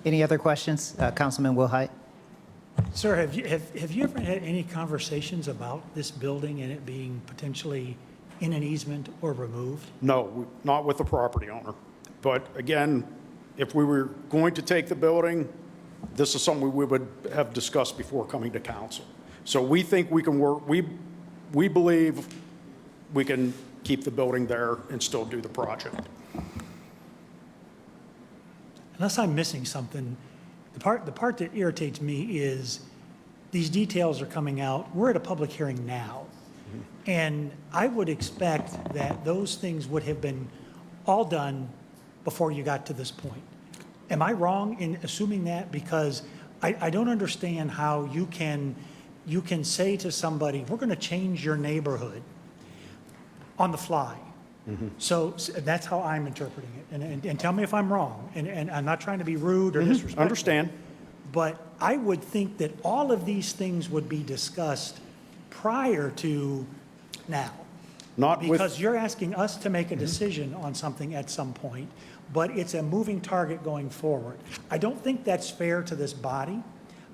Any other questions? Councilman Wilhite? Sir, have you ever had any conversations about this building and it being potentially in an easement or removed? No, not with the property owner. But again, if we were going to take the building, this is something we would have discussed before coming to council. So we think we can work, we believe we can keep the building there and still do the project. Unless I'm missing something, the part that irritates me is these details are coming out. We're at a public hearing now. And I would expect that those things would have been all done before you got to this point. Am I wrong in assuming that? Because I don't understand how you can say to somebody, we're going to change your neighborhood on the fly. So that's how I'm interpreting it. And tell me if I'm wrong. And I'm not trying to be rude or disrespectful. Understand. But I would think that all of these things would be discussed prior to now. Because you're asking us to make a decision on something at some point, but it's a moving target going forward. I don't think that's fair to this body.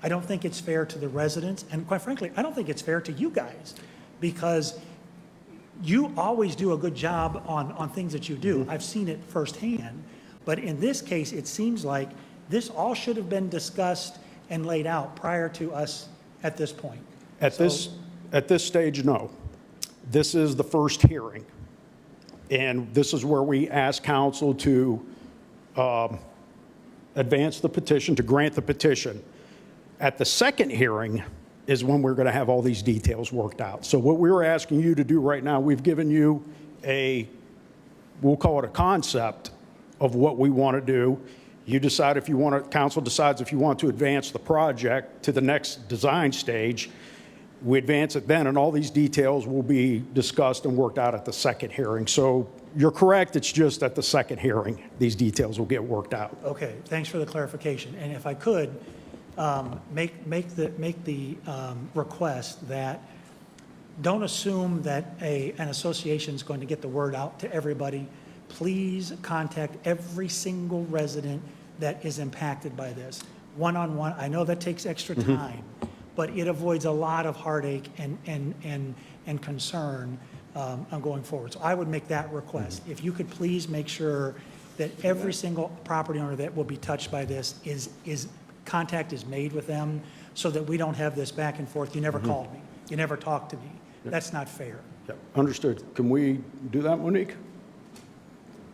I don't think it's fair to the residents. And quite frankly, I don't think it's fair to you guys, because you always do a good job on things that you do. I've seen it firsthand. But in this case, it seems like this all should have been discussed and laid out prior to us at this point. At this stage, no. This is the first hearing. And this is where we ask council to advance the petition, to grant the petition. At the second hearing is when we're going to have all these details worked out. So what we're asking you to do right now, we've given you we'll call it a concept of what we want to do. You decide if you want to, council decides if you want to advance the project to the next design stage. We advance it then, and all these details will be discussed and worked out at the second hearing. So you're correct, it's just at the second hearing, these details will get worked out. Okay, thanks for the clarification. And if I could, make the request that don't assume that an association is going to get the word out to everybody. Please contact every single resident that is impacted by this, one-on-one. I know that takes extra time, but it avoids a lot of heartache and concern on going forward. So I would make that request. If you could please make sure that every single property owner that will be touched by this contact is made with them, so that we don't have this back and forth. You never called me. You never talked to me. That's not fair. Yeah, understood. Can we do that, Monique?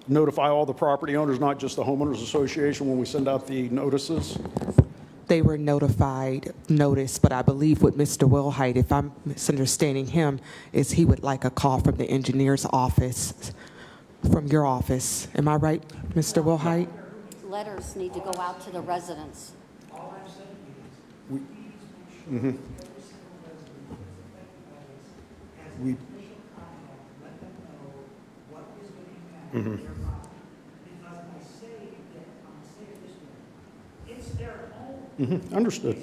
Notify all the property owners, not just the homeowners association, when we send out the notices? They were noticed, but I believe with Mr. Wilhite, if I'm misunderstanding him, is he would like a call from the engineer's office, from your office. Am I right, Mr. Wilhite? Letters need to go out to the residents. Understood.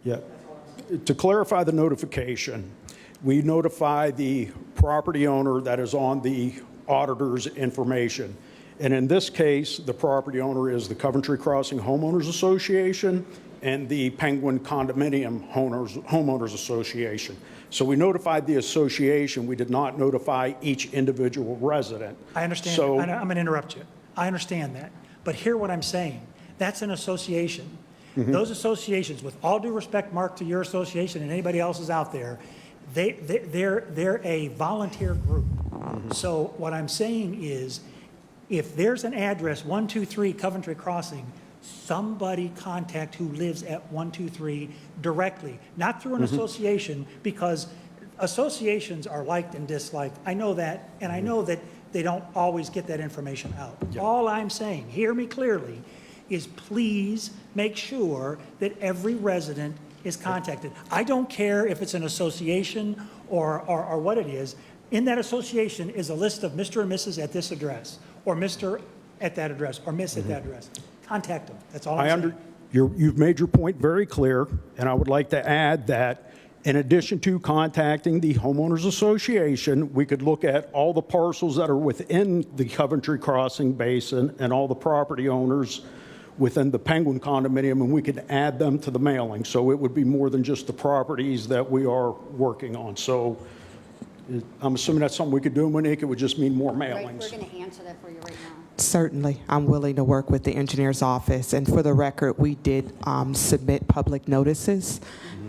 Yeah. To clarify the notification, we notify the property owner that is on the auditor's information. And in this case, the property owner is the Coventry Crossing Homeowners Association and the Penguin Condominium Homeowners Association. So we notified the association. We did not notify each individual resident. I understand. So, I'm going to interrupt you. I understand that. But hear what I'm saying. That's an association. Those associations, with all due respect, Mark, to your association and anybody else's out there, they're a volunteer group. So what I'm saying is, if there's an address, 123 Coventry Crossing, somebody contact who lives at 123 directly, not through an association, because associations are liked and disliked. I know that, and I know that they don't always get that information out. All I'm saying, hear me clearly, is please make sure that every resident is contacted. I don't care if it's an association or what it is. In that association is a list of Mr. and Mrs. at this address, or Mr. at that address, or Miss at that address. Contact them. That's all I'm saying. You've made your point very clear, and I would like to add that in addition to contacting the homeowners association, we could look at all the parcels that are within the Coventry Crossing Basin and all the property owners within the Penguin condominium, and we could add them to the mailing. So it would be more than just the properties that we are working on. So I'm assuming that's something we could do, Monique. It would just mean more Right, mailings. we're going to answer that for you right now. Certainly. I'm willing to work with the engineer's office. And for the record, we did submit public notices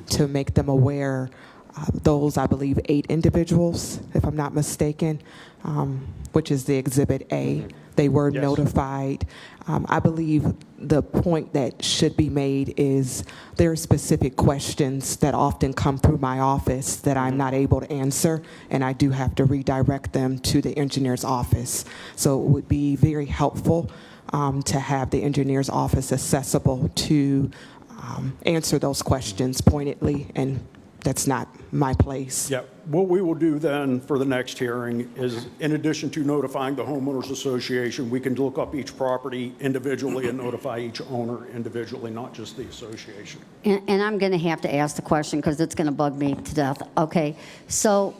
to make them aware. Those, I believe, 8 individuals, if I'm not mistaken, which is the Exhibit A. They were notified. I believe the point that should be made is there are specific questions that often come through my office that I'm not able to answer, and I do have to redirect them to the engineer's office. So it would be very helpful to have the engineer's office accessible to answer those questions pointedly, and that's not my place. Yeah, what we will do then for the next hearing is, in addition to notifying the homeowners association, we can look up each property individually and notify each owner individually, not just the association. And I'm going to have to ask the question because it's going to bug me to death. Okay, so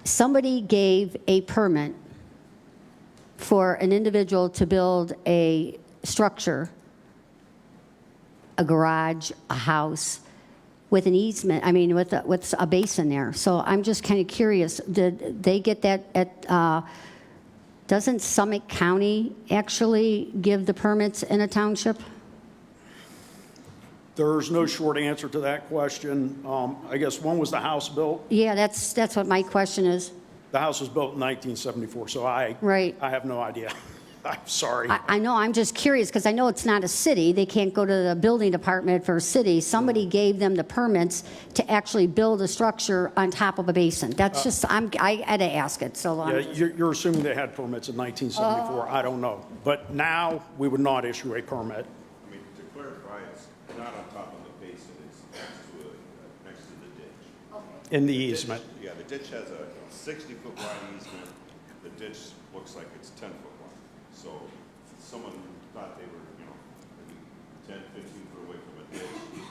somebody gave a permit for an individual to build a structure, a garage, a house, with an easement, I mean, with a basin there. So I'm just kind of curious, did they get that Doesn't Summit County actually give the permits in a township? There's no short answer to that question. I guess when was the house built? Yeah, that's what my question is. The house was built in 1974, so I have no idea. I'm sorry. I know, I'm just curious, because I know it's not a city. They can't go to the building department for a city. Somebody gave them the permits to actually build a structure on top of a basin. That's just, I had to ask it, so. Yeah, you're assuming they had permits in 1974. I don't know. But now, we would not issue a permit. I mean, to clarify, it's not on top of the basin, it's next to the ditch. In the easement. Yeah, the ditch has a 60-foot wide easement. The ditch looks like it's 10-foot wide. So someone thought they were, maybe 10, 15 foot away from a ditch,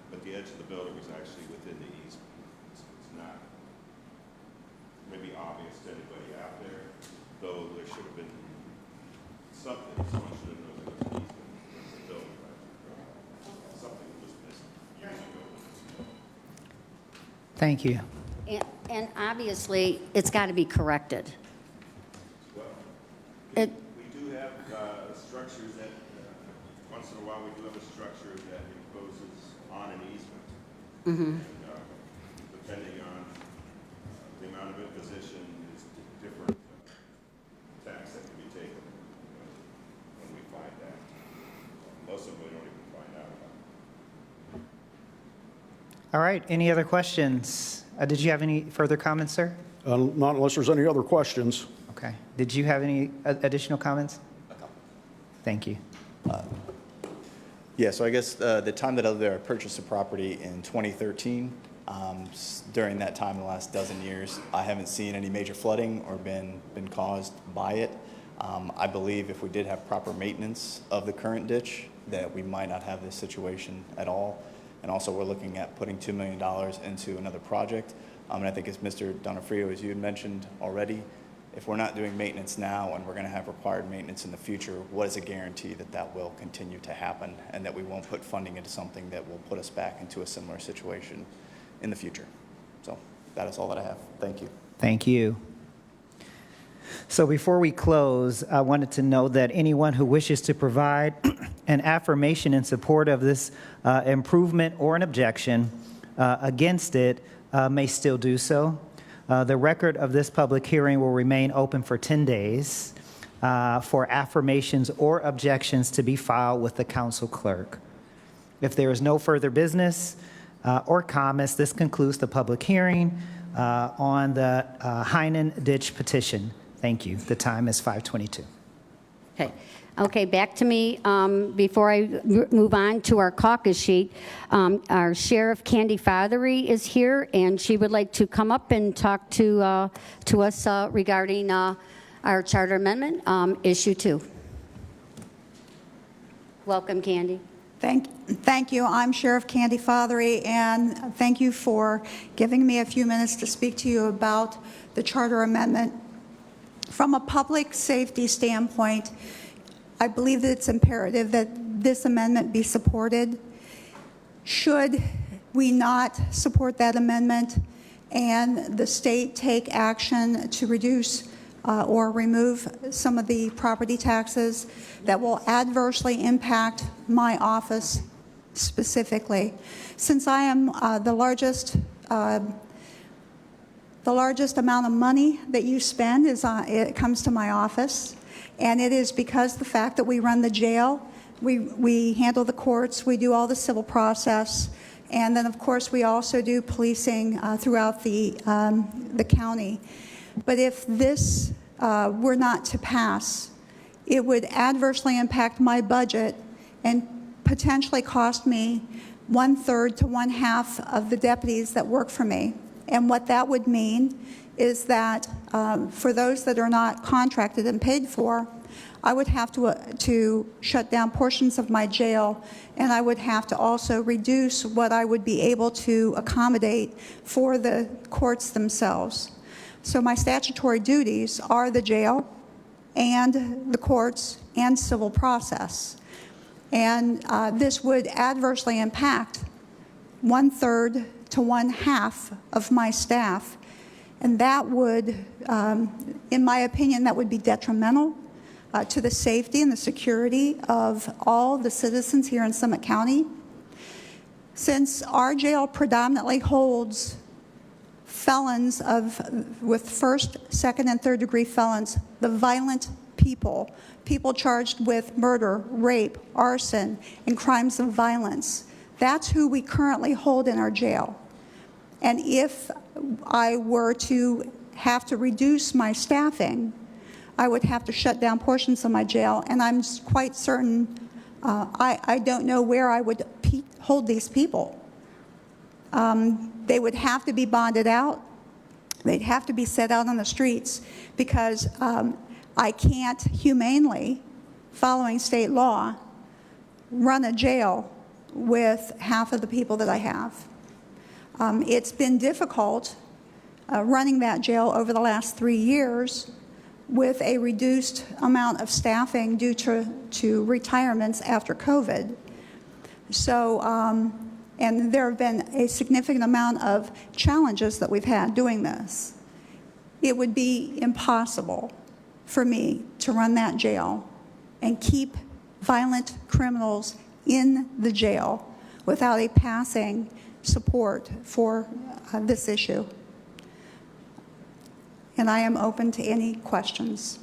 but the edge of the building was actually within the easement. It's not maybe obvious to anybody out there, though there should have been something. Someone should have known there was an easement in the building, but something was missing years ago. Thank you. And obviously, it's got to be corrected. We do have structures that, once in a while, we do have a structure that imposes on an easement. Mm-hmm. Depending on the amount of imposition, is different tax that can be taken when we find that. Most of them we don't even find out about. All right, any other questions? Did you have any further comments, sir? Not unless there's any other questions. Okay. Did you have any additional comments? Thank you. Yeah, so I guess the time that I lived there, I purchased a property in 2013. During that time, in the last dozen years, I haven't seen any major flooding or been caused by it. I believe if we did have proper maintenance of the current ditch, that we might not have this situation at all. And also, we're looking at putting $2 million into another project. And I think as Mr. Donofrio, as you had mentioned already, if we're not doing maintenance now and we're going to have required maintenance in the future, what is a guarantee that that will continue to happen and that we won't put funding into something that will put us back into a similar situation in the future? So that is all that I have. Thank you. Thank you. So before we close, I wanted to note that anyone who wishes to provide an affirmation in support of this improvement or an objection against it may still do so. The record of this public hearing will remain open for 10 days for affirmations or objections to be filed with the council clerk. If there is no further business or comments, this concludes the public hearing on the Heinen Ditch petition. Thank you. The time is 5:22. Okay, back to me. Before I move on to our caucus sheet, our Sheriff Candy Fothery is here, and she would like to come up and talk to us regarding our charter amendment, issue 2. Welcome, Candy. Thank you. I'm Sheriff Candy Fothery, and thank you for giving me a few minutes to speak to you about the charter amendment. From a public safety standpoint, I believe that it's imperative that this amendment be supported. Should we not support that amendment and the state take action to reduce or remove some of the property taxes that will adversely impact my office specifically, since I am the largest amount of money that you spend it comes to my office. And it is because the fact that we run the jail, we handle the courts, we do all the civil process, and then of course we also do policing throughout the county. But if this were not to pass, it would adversely impact my budget and potentially cost me 1/3 to 1/2 of the deputies that work for me. And what that would mean is that for those that are not contracted and paid for, I would have to shut down portions of my jail, and I would have to also reduce what I would be able to accommodate for the courts themselves. So my statutory duties are the jail and the courts and civil process. And this would adversely impact 1/3 to 1/2 of my staff. And that would, in my opinion, that would be detrimental to the safety and the security of all the citizens here in Summit County. Since our jail predominantly holds felons with first, second, and third degree felons, the violent people charged with murder, rape, arson, and crimes of violence. That's who we currently hold in our jail. And if I were to have to reduce my staffing, I would have to shut down portions of my jail, and I'm quite certain I don't know where I would hold these people. They would have to be bonded out. They'd have to be set out on the streets because I can't humanely, following state law, run a jail with half of the people that I have. It's been difficult running that jail over the last 3 years with a reduced amount of staffing due to retirements after COVID. So, and there have been a significant amount of challenges that we've had doing this. It would be impossible for me to run that jail and keep violent criminals in the jail without a passing support for this issue. And I am open to any questions.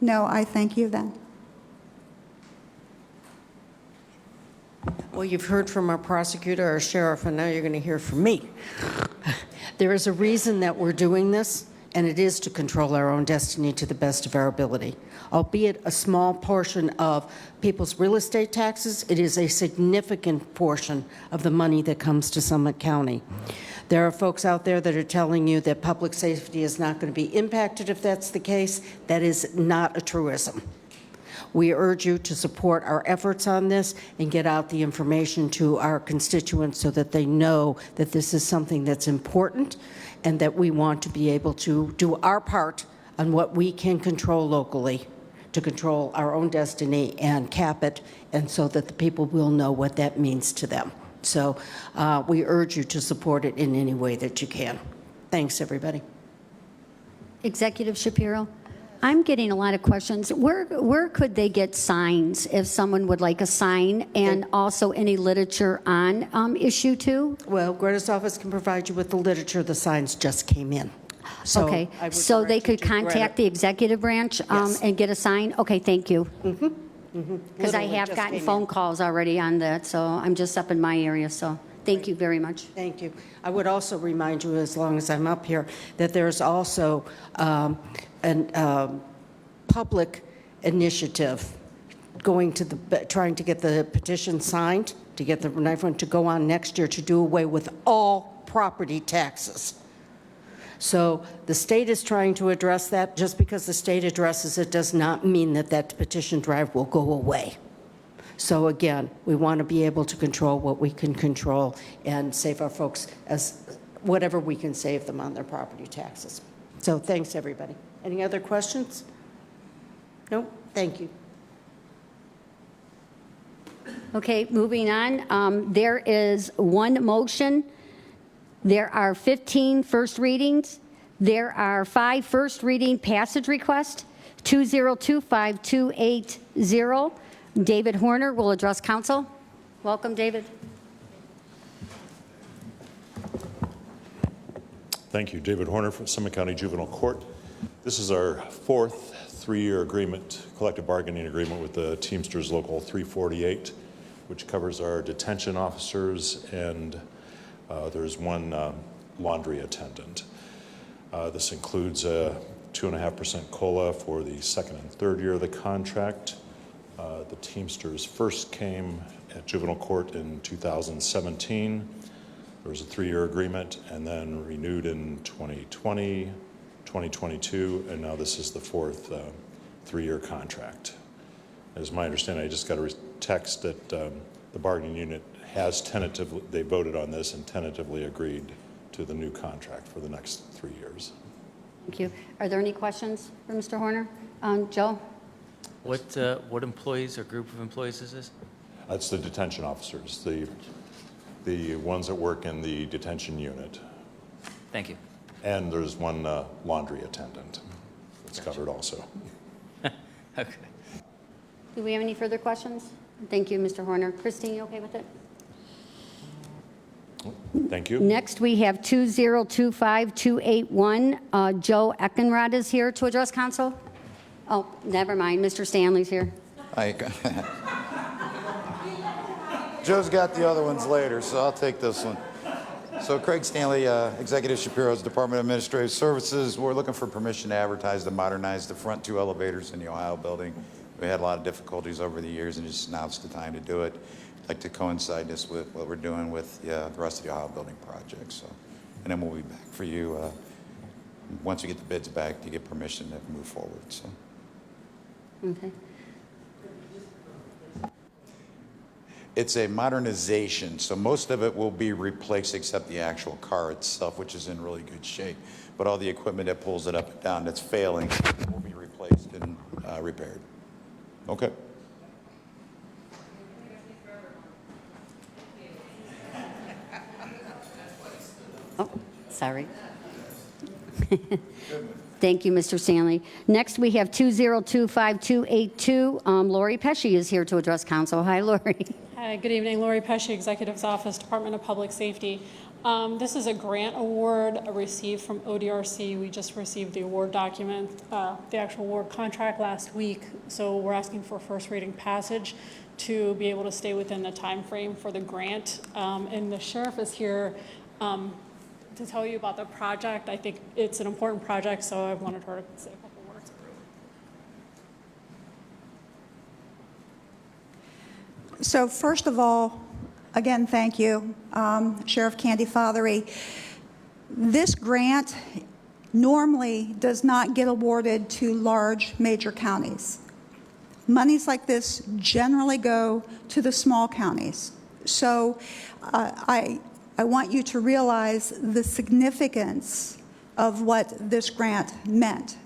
No, I thank you then. Well, you've heard from our prosecutor, our sheriff, and now you're going to hear from me. There is a reason that we're doing this, and it is to control our own destiny to the best of our ability. Albeit a small portion of people's real estate taxes, it is a significant portion of the money that comes to Summit County. There are folks out there that are telling you that public safety is not going to be impacted if that's the case. That is not a truism. We urge you to support our efforts on this and get out the information to our constituents so that they know that this is something that's important and that we want to be able to do our part on what we can control locally to control our own destiny and cap it, and so that the people will know what that means to them. So we urge you to support it in any way that you can. Thanks, everybody. Executive Shapiro, I'm getting a lot of questions. Where could they get signs if someone would like a sign, and also any literature on issue 2? Well, Greta's office can provide you with the literature. The signs just came in. So okay, I would so they direct you could to Greta. contact the executive branch Yes. and get a sign? Okay, thank you. Because I Literally have just gotten came phone in. calls already on that, so I'm just up in my area, so thank you very much. Thank you. I would also remind you, as long as I'm up here, that there's also public initiative going to trying to get the petition signed, to get the knife one to go on next year to do away with all property taxes. So the state is trying to address that. Just because the state addresses it does not mean that that petition drive will go away. So again, we want to be able to control what we can control and save our folks as whatever we can save them on their property taxes. So thanks, everybody. Any other questions? No? Thank you. Okay, moving on. There is one motion. There are 15 first readings. There are 5 first reading passage requests, 2025280. David Horner will address council. Welcome, David. Thank you. David Horner from Summit County Juvenile Court. This is our 4th 3-year agreement, collective bargaining agreement with the Teamsters Local 348, which covers our detention officers, and there's one laundry attendant. This includes a 2.5% COLA for the 2nd and 3rd year of the contract. The Teamsters first came at juvenile court in 2017. There was a 3-year agreement, and then renewed in 2020, 2022, and now this is the 4th 3-year contract. As my understanding, I just got a text that the bargaining unit has tentatively, they voted on this and tentatively agreed to the new contract for the next 3 years. Thank you. Are there any questions for Mr. Horner? Joe? What employees or group of employees is this? That's the detention officers, the ones that work in the detention unit. Thank you. And there's one laundry attendant. It's covered also. Okay. Do we have any further questions? Thank you, Mr. Horner. Christine, you okay with it? Thank you. Next, we have 2025281. Joe Eckenrod is here to address council. Oh, never mind. Mr. Stanley's here. Joe's got the other ones later, so I'll take this one. So Craig Stanley, Executive Shapiro's Department of Administrative Services. We're looking for permission to advertise to modernize the front 2 elevators in the Ohio building. We had a lot of difficulties over the years, and just now's the time to do it. I'd like to coincide this with what we're doing with the rest of the Ohio building project. So, and then we'll be back for you once we get the bids back to get permission to move forward. So. Okay. It's a modernization, so most of it will be replaced except the actual car itself, which is in really good shape. But all the equipment that pulls it up and down that's failing will be replaced and repaired. Okay. Oh, sorry. Thank you, Mr. Stanley. Next, we have 2025282. Lori Pesci is here to address council. Hi, Lori. Hi, good evening. Lori Pesci, Executive's Office, Department of Public Safety. This is a grant award received from ODRC. We just received the award document, the actual award contract last week. So we're asking for first reading passage to be able to stay within the time frame for the grant. And the sheriff is here to tell you about the project. I think it's an important project, so I wanted her to say a couple words. So first of all, again, thank you, Sheriff Candy Fothery. This grant normally does not get awarded to large major counties. Monies like this generally go to the small counties. So I want you to realize the significance of what this grant meant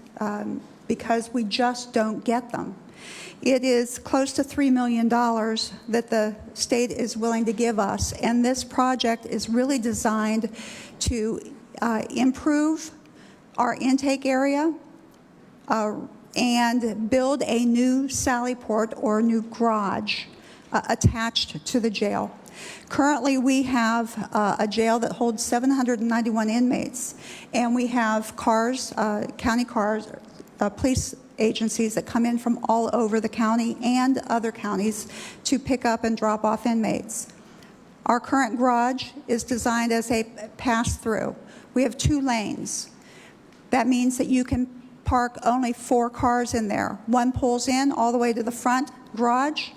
because we just don't get them. It is close to $3 million that the state is willing to give us, and this project is really designed to improve our intake area and build a new sally port or new garage attached to the jail. Currently, we have a jail that holds 791 inmates, and we have cars, county cars, police agencies that come in from all over the county and other counties to pick up and drop off inmates. Our current garage is designed as a pass-through. We have 2 lanes. That means that you can park only 4 cars in there. One pulls in all the way to the front garage,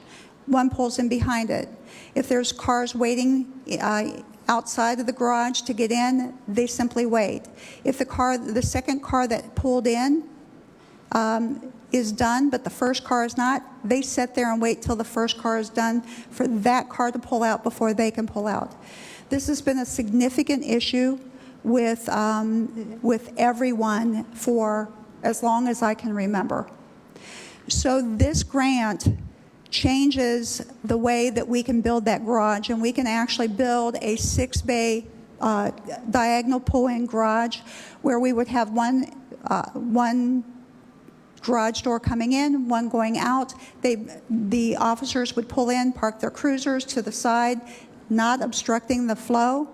one pulls in behind it. If there's cars waiting outside of the garage to get in, they simply wait. If the second car that pulled in is done, but the first car is not, they sit there and wait till the first car is done for that car to pull out before they can pull out. This has been a significant issue with everyone for as long as I can remember. So this grant changes the way that we can build that garage, and we can actually build a 6-bay diagonal pull-in garage where we would have one garage door coming in, one going out. The officers would pull in, park their cruisers to the side, not obstructing the flow.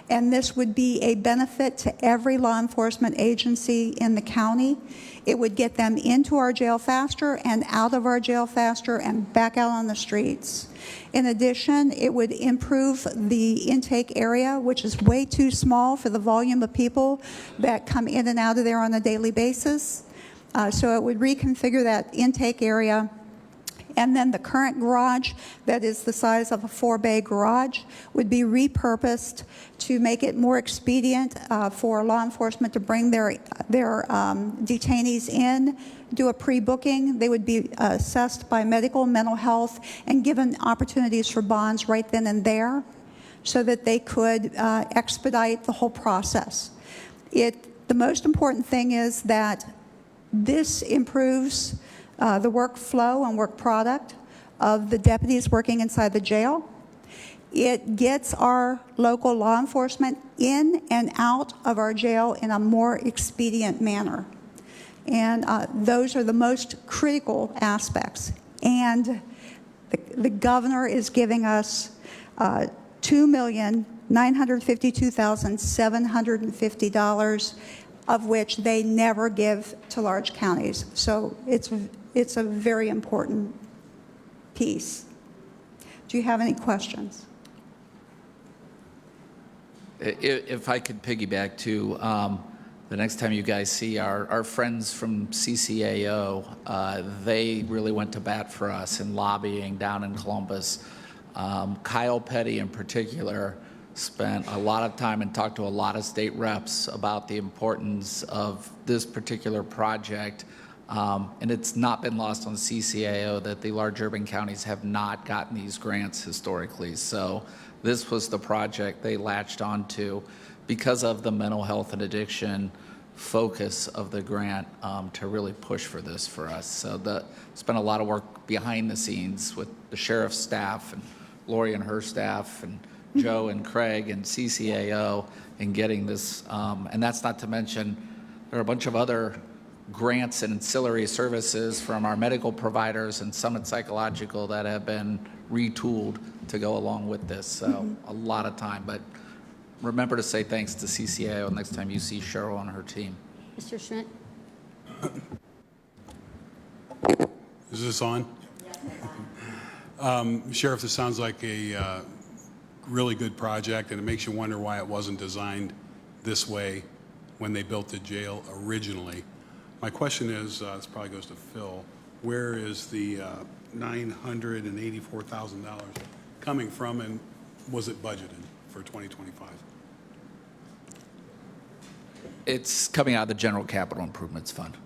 And this would be a benefit to every law enforcement agency in the county. It would get them into our jail faster and out of our jail faster and back out on the streets. In addition, it would improve the intake area, which is way too small for the volume of people that come in and out of there on a daily basis. So it would reconfigure that intake area. And then the current garage, that is the size of a 4-bay garage, would be repurposed to make it more expedient for law enforcement to bring their detainees in, do a pre-booking. They would be assessed by medical, mental health, and given opportunities for bonds right then and there so that they could expedite the whole process. The most important thing is that this improves the workflow and work product of the deputies working inside the jail. It gets our local law enforcement in and out of our jail in a more expedient manner. And those are the most critical aspects. And the governor is giving us $2,952,750, of which they never give to large counties. So it's a very important piece. Do you have any questions? If I could piggyback to the next time you guys see our friends from CCAO, they really went to bat for us in lobbying down in Columbus. Kyle Petty in particular spent a lot of time and talked to a lot of state reps about the importance of this particular project. And it's not been lost on CCAO that the large urban counties have not gotten these grants historically. So this was the project they latched onto because of the mental health and addiction focus of the grant to really push for this for us. So it's been a lot of work behind the scenes with the sheriff's staff and Lori and her staff and Joe and Craig and CCAO in getting this. And that's not to mention there are a bunch of other grants and ancillary services from our medical providers and Summit Psychological that have been retooled to go along with this. So a lot of time, but remember to say thanks to CCAO next time you see Cheryl and her team. Mr. Schmidt? Is this on? Sheriff, this sounds like a really good project, and it makes you wonder why it wasn't designed this way when they built the jail originally. My question is, this probably goes to Phil, where is the $984,000 coming from, and was it budgeted for 2025? It's coming out of the General Capital Improvements Fund.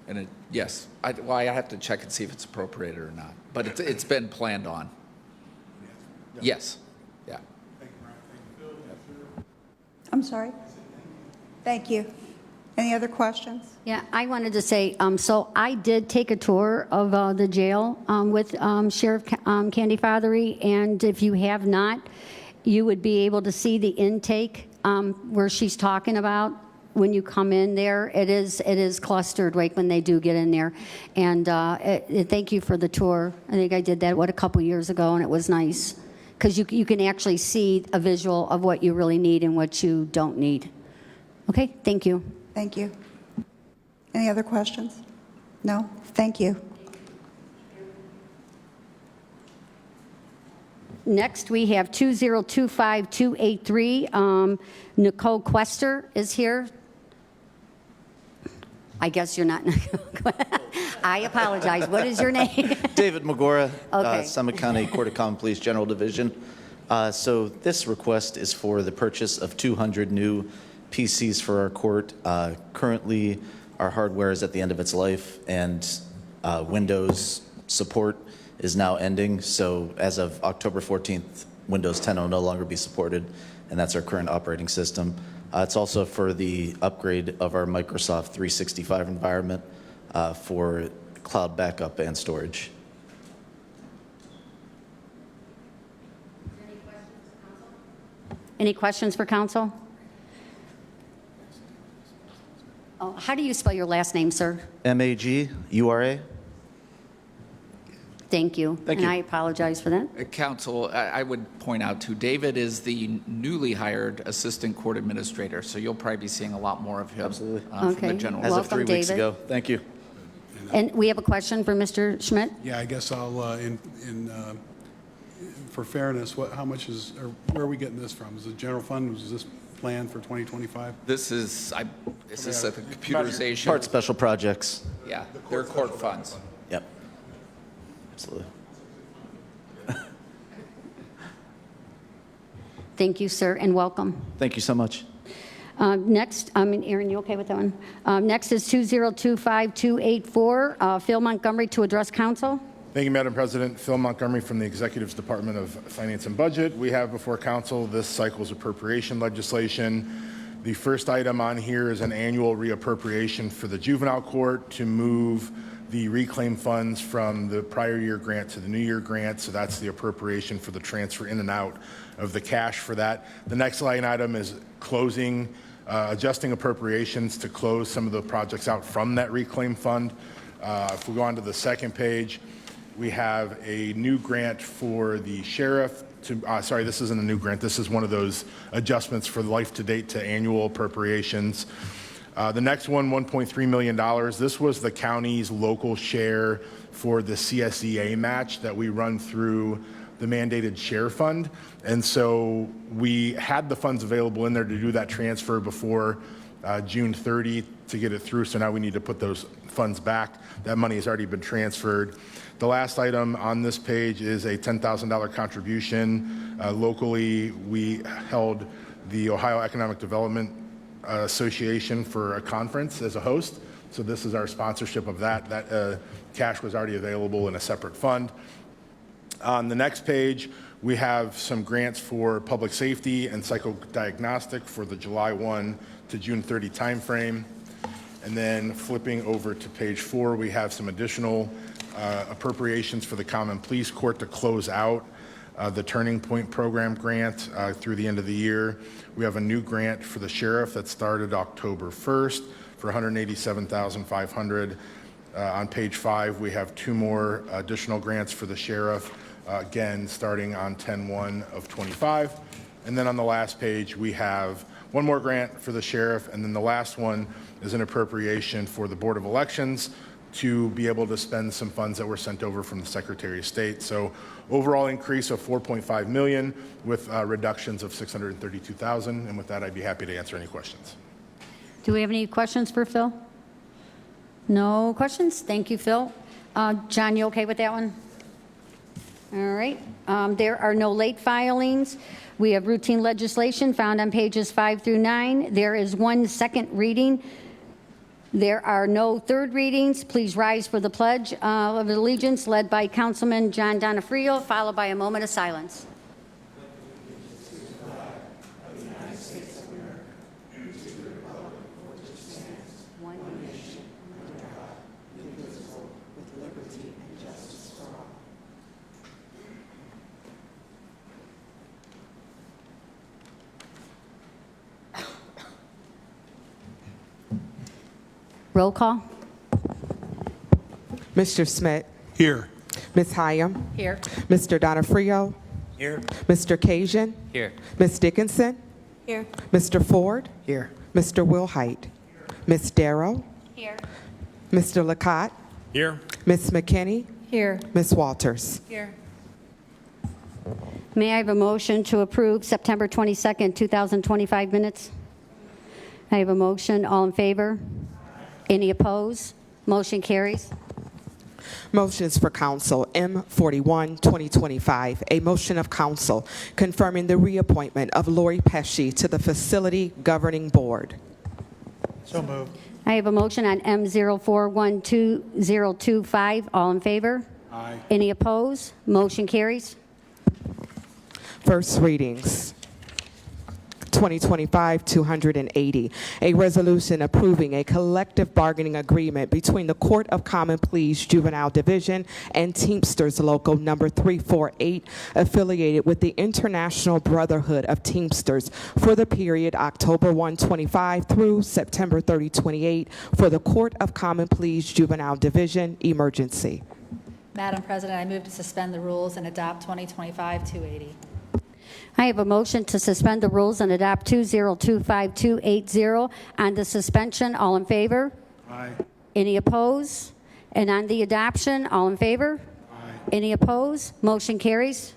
And yes, I have to check and see if it's appropriated or not, but it's been planned on. Yes, yeah. I'm sorry? Thank you. Any other questions? Yeah, I wanted to say, so I did take a tour of the jail with Sheriff Candy Fothery, and if you have not, you would be able to see the intake where she's talking about. When you come in there, it is clustered like when they do get in there. And thank you for the tour. I think I did that, a couple years ago, and it was nice. Because you can actually see a visual of what you really need and what you don't need. Okay, thank you. Thank you. Any other questions? No? Thank you. Next, we have 2025283. Nicole Quester is here. I guess you're not. I apologize. What is your name? David Magora, Okay. Summit County Court of Common Pleas General Division. So this request is for the purchase of 200 new PCs for our court. Currently, our hardware is at the end of its life, and Windows support is now ending. So as of October 14th, Windows 10 will no longer be supported, and that's our current operating system. It's also for the upgrade of our Microsoft 365 environment for cloud backup and storage. Any questions for council? Oh, how do you spell your last name, sir? Magura. Thank you. Thank and you. I apologize for that. Council, I would point out too, David is the newly hired assistant court administrator, so you'll probably be seeing a lot more of him from Okay. the general. As of Welcome, 3 weeks David. ago. Thank you. And we have a question for Mr. Schmidt. Yeah, I guess I'll, for fairness, how much is, or where are we getting this from? Is it general fund? Was this planned for 2025? This is a computerization. Part special projects. Yeah, they're court funds. Yep. Absolutely. Thank you, sir, and welcome. Thank you so much. Next, Aaron, you okay with that one? Next is 2025284, Phil Montgomery to address council. Thank you, Madam President. Phil Montgomery from the Executive's Department of Finance and Budget. We have before council this cycle's appropriation legislation. The first item on here is an annual reappropriation for the juvenile court to move the reclaim funds from the prior year grant to the new year grant, so that's the appropriation for the transfer in and out of the cash for that. The next line item is closing, adjusting appropriations to close some of the projects out from that reclaim fund. If we go on to the second page, we have a new grant for the sheriff to, sorry, this isn't a new grant. This is one of those adjustments for life to date to annual appropriations. The next one, $1.3 million. This was the county's local share for the CSEA match that we run through the mandated share fund. And so we had the funds available in there to do that transfer before June 30 to get it through. So now we need to put those funds back. That money has already been transferred. The last item on this page is a $10,000 contribution. Locally, we held the Ohio Economic Development Association for a conference as a host. So this is our sponsorship of that. That cash was already available in a separate fund. On the next page, we have some grants for public safety and psychodiagnostic for the July 1 to June 30 timeframe. And then flipping over to page 4, we have some additional appropriations for the Common Pleas Court to close out the Turning Point Program grant through the end of the year. We have a new grant for the sheriff that started October 1st for $187,500. On page 5, we have 2 more additional grants for the sheriff, again, starting on 10/1 of 25. And then on the last page, we have 1 more grant for the sheriff, and then the last one is an appropriation for the Board of Elections to be able to spend some funds that were sent over from the Secretary of State. So overall increase of $4.5 million with reductions of $632,000. And with that, I'd be happy to answer any questions. Do we have any questions for Phil? No questions? Thank you, Phil. John, you okay with that one? All right. There are no late filings. We have routine legislation found on pages 5 through 9. There is 1 second reading. There are no third readings. Please rise for the Pledge of Allegiance led by Councilman John Donofrio, followed by a moment of silence. Roll call. Mr. Smith. Here. Ms. Hyam. Here. Mr. Donofrio. Here. Mr. Cajun. Here. Ms. Dickinson. Here. Mr. Ford. Here. Mr. Wilhite. Ms. Darrow. Here. Mr. Lacotte. Here. Ms. McKinney. Here. Ms. Walters. Here. May I have a motion to approve September 22nd, 2025 minutes? I have a motion. All in favor? Any opposed? Motion carries. Motions for council, M41, 2025, a motion of council confirming the reappointment of Lori Pesci to the Facility Governing Board. So moved. I have a motion on M0412-025. All in favor? Aye. Any opposed? Motion carries. First readings. 2025-280, a resolution approving a collective bargaining agreement between the Court of Common Pleas Juvenile Division and Teamsters Local Number 348, affiliated with the International Brotherhood of Teamsters for the period October 1, 25 through September 30, 28 for the Court of Common Pleas Juvenile Division emergency. Madam President, I move to suspend the rules and adopt 2025-280. I have a motion to suspend the rules and adopt 2025-280. On the suspension, all in favor? Aye. Any opposed? And on the adoption, all in favor? Aye. Any opposed? Motion carries.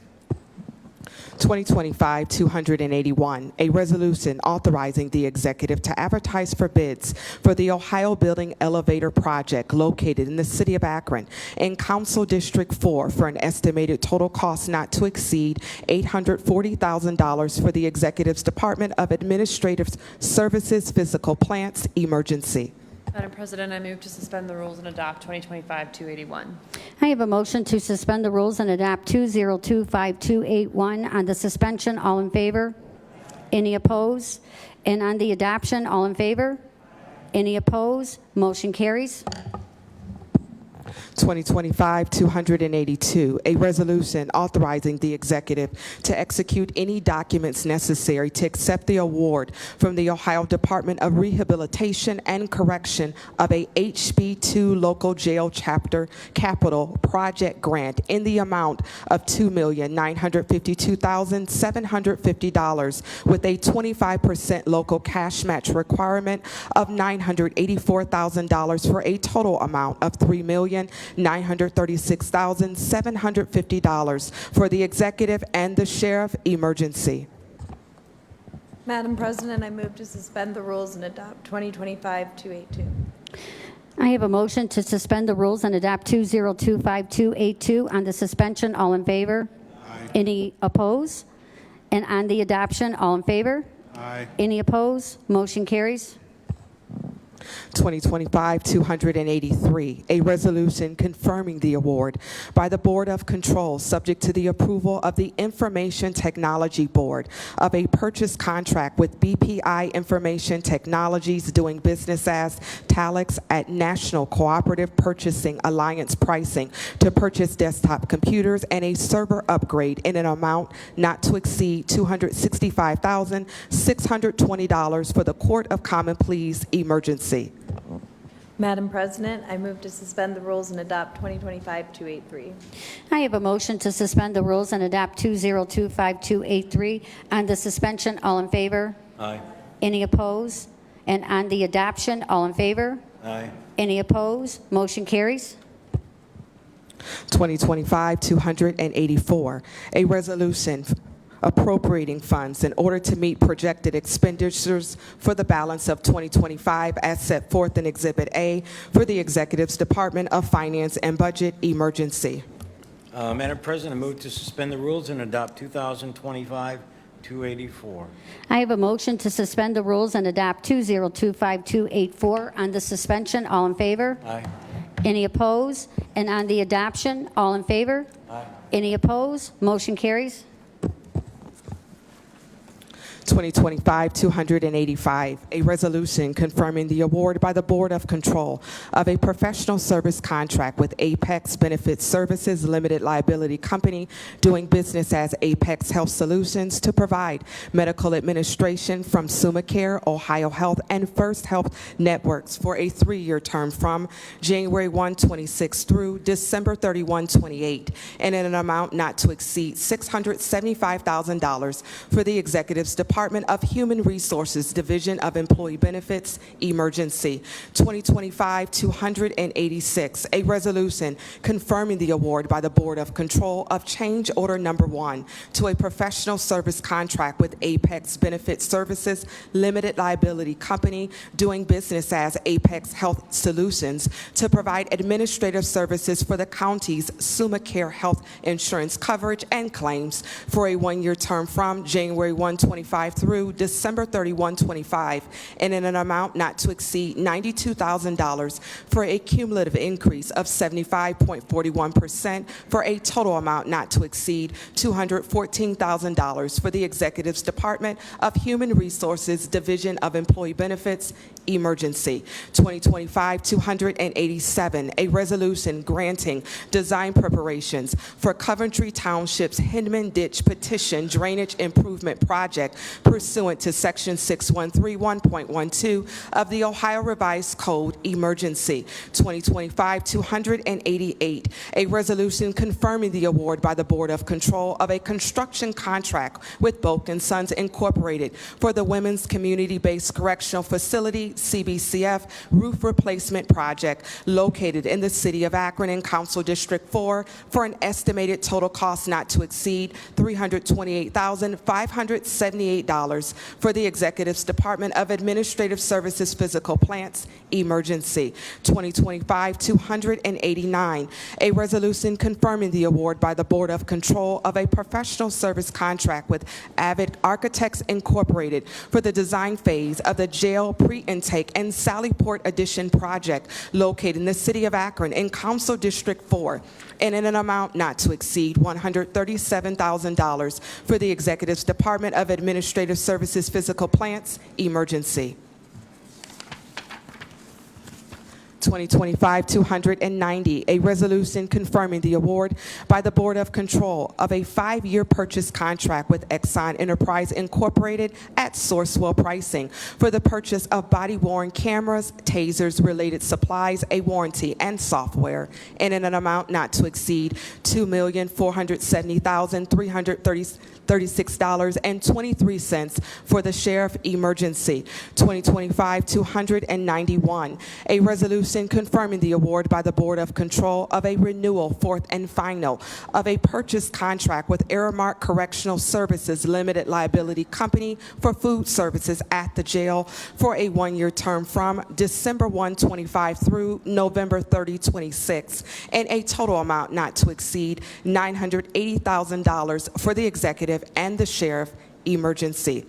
2025-281, a resolution authorizing the executive to advertise for bids for the Ohio Building Elevator Project located in the city of Akron in Council District 4 for an estimated total cost not to exceed $840,000 for the executive's Department of Administrative Services Physical Plants emergency. Madam President, I move to suspend the rules and adopt 2025-281. I have a motion to suspend the rules and adopt 2025-281. On the suspension, all in favor? Any opposed? And on the adoption, all in favor? Any opposed? Motion carries. 2025-282, a resolution authorizing the executive to execute any documents necessary to accept the award from the Ohio Department of Rehabilitation and Correction of a HB2 local jail chapter capital project grant in the amount of $2,952,750 with a 25% local cash match requirement of $984,000 for a total amount of $3,936,750 for the executive and the sheriff emergency. Madam President, I move to suspend the rules and adopt 2025-282. I have a motion to suspend the rules and adopt 2025-282. On the suspension, all in favor? Aye. Any opposed? And on the adoption, all in favor? Aye. Any opposed? Motion carries. 2025-283, a resolution confirming the award by the Board of Control, subject to the approval of the Information Technology Board, of a purchase contract with BPI Information Technologies doing business as Talix at National Cooperative Purchasing Alliance pricing to purchase desktop computers and a server upgrade in an amount not to exceed $265,620 for the Court of Common Pleas emergency. Madam President, I move to suspend the rules and adopt 2025-283. I have a motion to suspend the rules and adopt 2025-283. On the suspension, all in favor? Aye. Any opposed? And on the adoption, all in favor? Aye. Any opposed? Motion carries. 2025-284, a resolution appropriating funds in order to meet projected expenditures for the balance of 2025 as set forth in Exhibit A for the Executive's Department of Finance and Budget emergency. Madam President, I move to suspend the rules and adopt 2025-284. I have a motion to suspend the rules and adopt 2025-284. On the suspension, all in favor? Aye. Any opposed? And on the adoption, all in favor? Aye. Any opposed? Motion carries. 2025-285, a resolution confirming the award by the Board of Control of a professional service contract with Apex Benefit Services Limited Liability Company doing business as Apex Health Solutions to provide medical administration from SumaCare, Ohio Health, and First Health Networks for a 3-year term from January 1, 26 through December 31, 28, and in an amount not to exceed $675,000 for the Executive's Department of Human Resources, Division of Employee Benefits, emergency. 2025-286, a resolution confirming the award by the Board of Control of Change Order Number 1 to a professional service contract with Apex Benefit Services Limited Liability Company doing business as Apex Health Solutions to provide administrative services for the county's SumaCare health insurance coverage and claims for a 1-year term from January 1, 25 through December 31, 25, and in an amount not to exceed $92,000 for a cumulative increase of 75.41% for a total amount not to exceed $214,000 for the Executive's Department of Human Resources, Division of Employee Benefits, emergency. 2025-287, a resolution granting design preparations for Coventry Township's Hindman Ditch Petition Drainage Improvement Project pursuant to Section 6131.12 of the Ohio Revised Code, emergency. 2025-288, a resolution confirming the award by the Board of Control of a construction contract with Boak & Sons Incorporated for the Women's Community-Based Correctional Facility, CBCF, roof replacement project located in the city of Akron in Council District 4 for an estimated total cost not to exceed $328,578 for the Executive's Department of Administrative Services Physical Plants, emergency. 2025-289, a resolution confirming the award by the Board of Control of a professional service contract with Avid Architects Incorporated for the design phase of the jail pre-intake and Sallyport Addition project located in the city of Akron in Council District 4 and in an amount not to exceed $137,000 for the Executive's Department of Administrative Services Physical Plants, emergency. 2025-290, a resolution confirming the award by the Board of Control of a 5-year purchase contract with Exxon Enterprise Incorporated at Sourcewell pricing for the purchase of body-worn cameras, tasers, related supplies, a warranty, and software in an amount not to exceed $2,470,336.23 for the Sheriff Emergency. 2025-291, a resolution confirming the award by the Board of Control of a renewal, fourth and final, of a purchase contract with Aramark Correctional Services Limited Liability Company for food services at the jail for a 1-year term from December 1, 25 through November 30, 26, and a total amount not to exceed $980,000 for the executive and the sheriff emergency.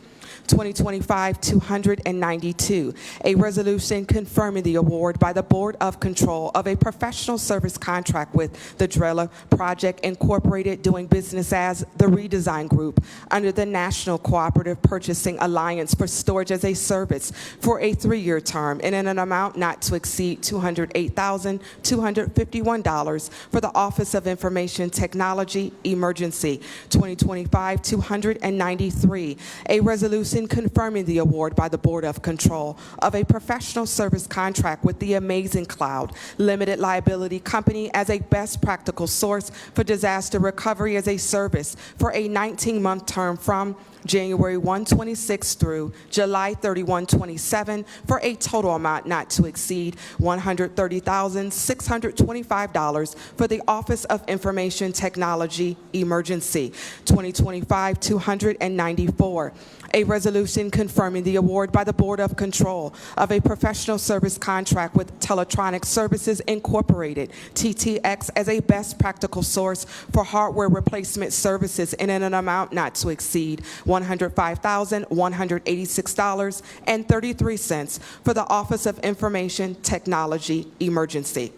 2025-292, a resolution confirming the award by the Board of Control of a professional service contract with the Drella Project Incorporated, doing business as the Redesign Group under the National Cooperative Purchasing Alliance for Storage as a Service for a 3-year term and in an amount not to exceed $208,251 for the Office of Information Technology Emergency. 2025-293, a resolution confirming the award by the Board of Control of a professional service contract with the Amazing Cloud Limited Liability Company as a best practical source for disaster recovery as a service for a 19-month term from January 1, 26 through July 31, 27, for a total amount not to exceed $130,625 for the Office of Information Technology Emergency. 2025-294, a resolution confirming the award by the Board of Control of a professional service contract with Teletronic Services Incorporated, TTX, as a best practical source for hardware replacement services in an amount not to exceed $105,186.33 for the Office of Information Technology Emergency.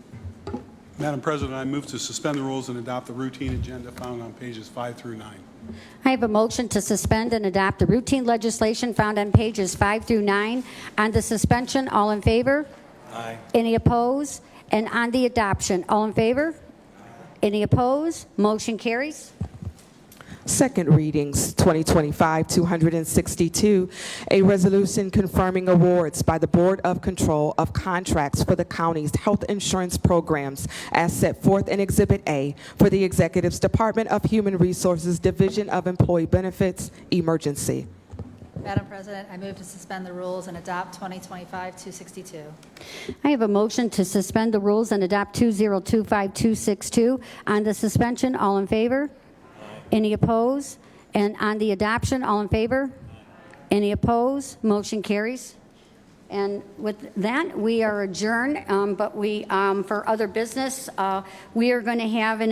Madam President, I move to suspend the rules and adopt the routine agenda found on pages 5 through 9. I have a motion to suspend and adopt the routine legislation found on pages 5 through 9. On the suspension, all in favor? Aye. Any opposed? And on the adoption, all in favor? Any opposed? Motion carries. Second readings, 2025-262, a resolution confirming awards by the Board of Control of contracts for the county's health insurance programs as set forth in Exhibit A for the Executive's Department of Human Resources Division of Employee Benefits Emergency. Madam President, I move to suspend the rules and adopt 2025-262. I have a motion to suspend the rules and adopt 2025-262. On the suspension, all in favor? Any opposed? And on the adoption, all in favor? Any opposed? Motion carries. And with that, we are adjourned, but we, for other business, we are going to have an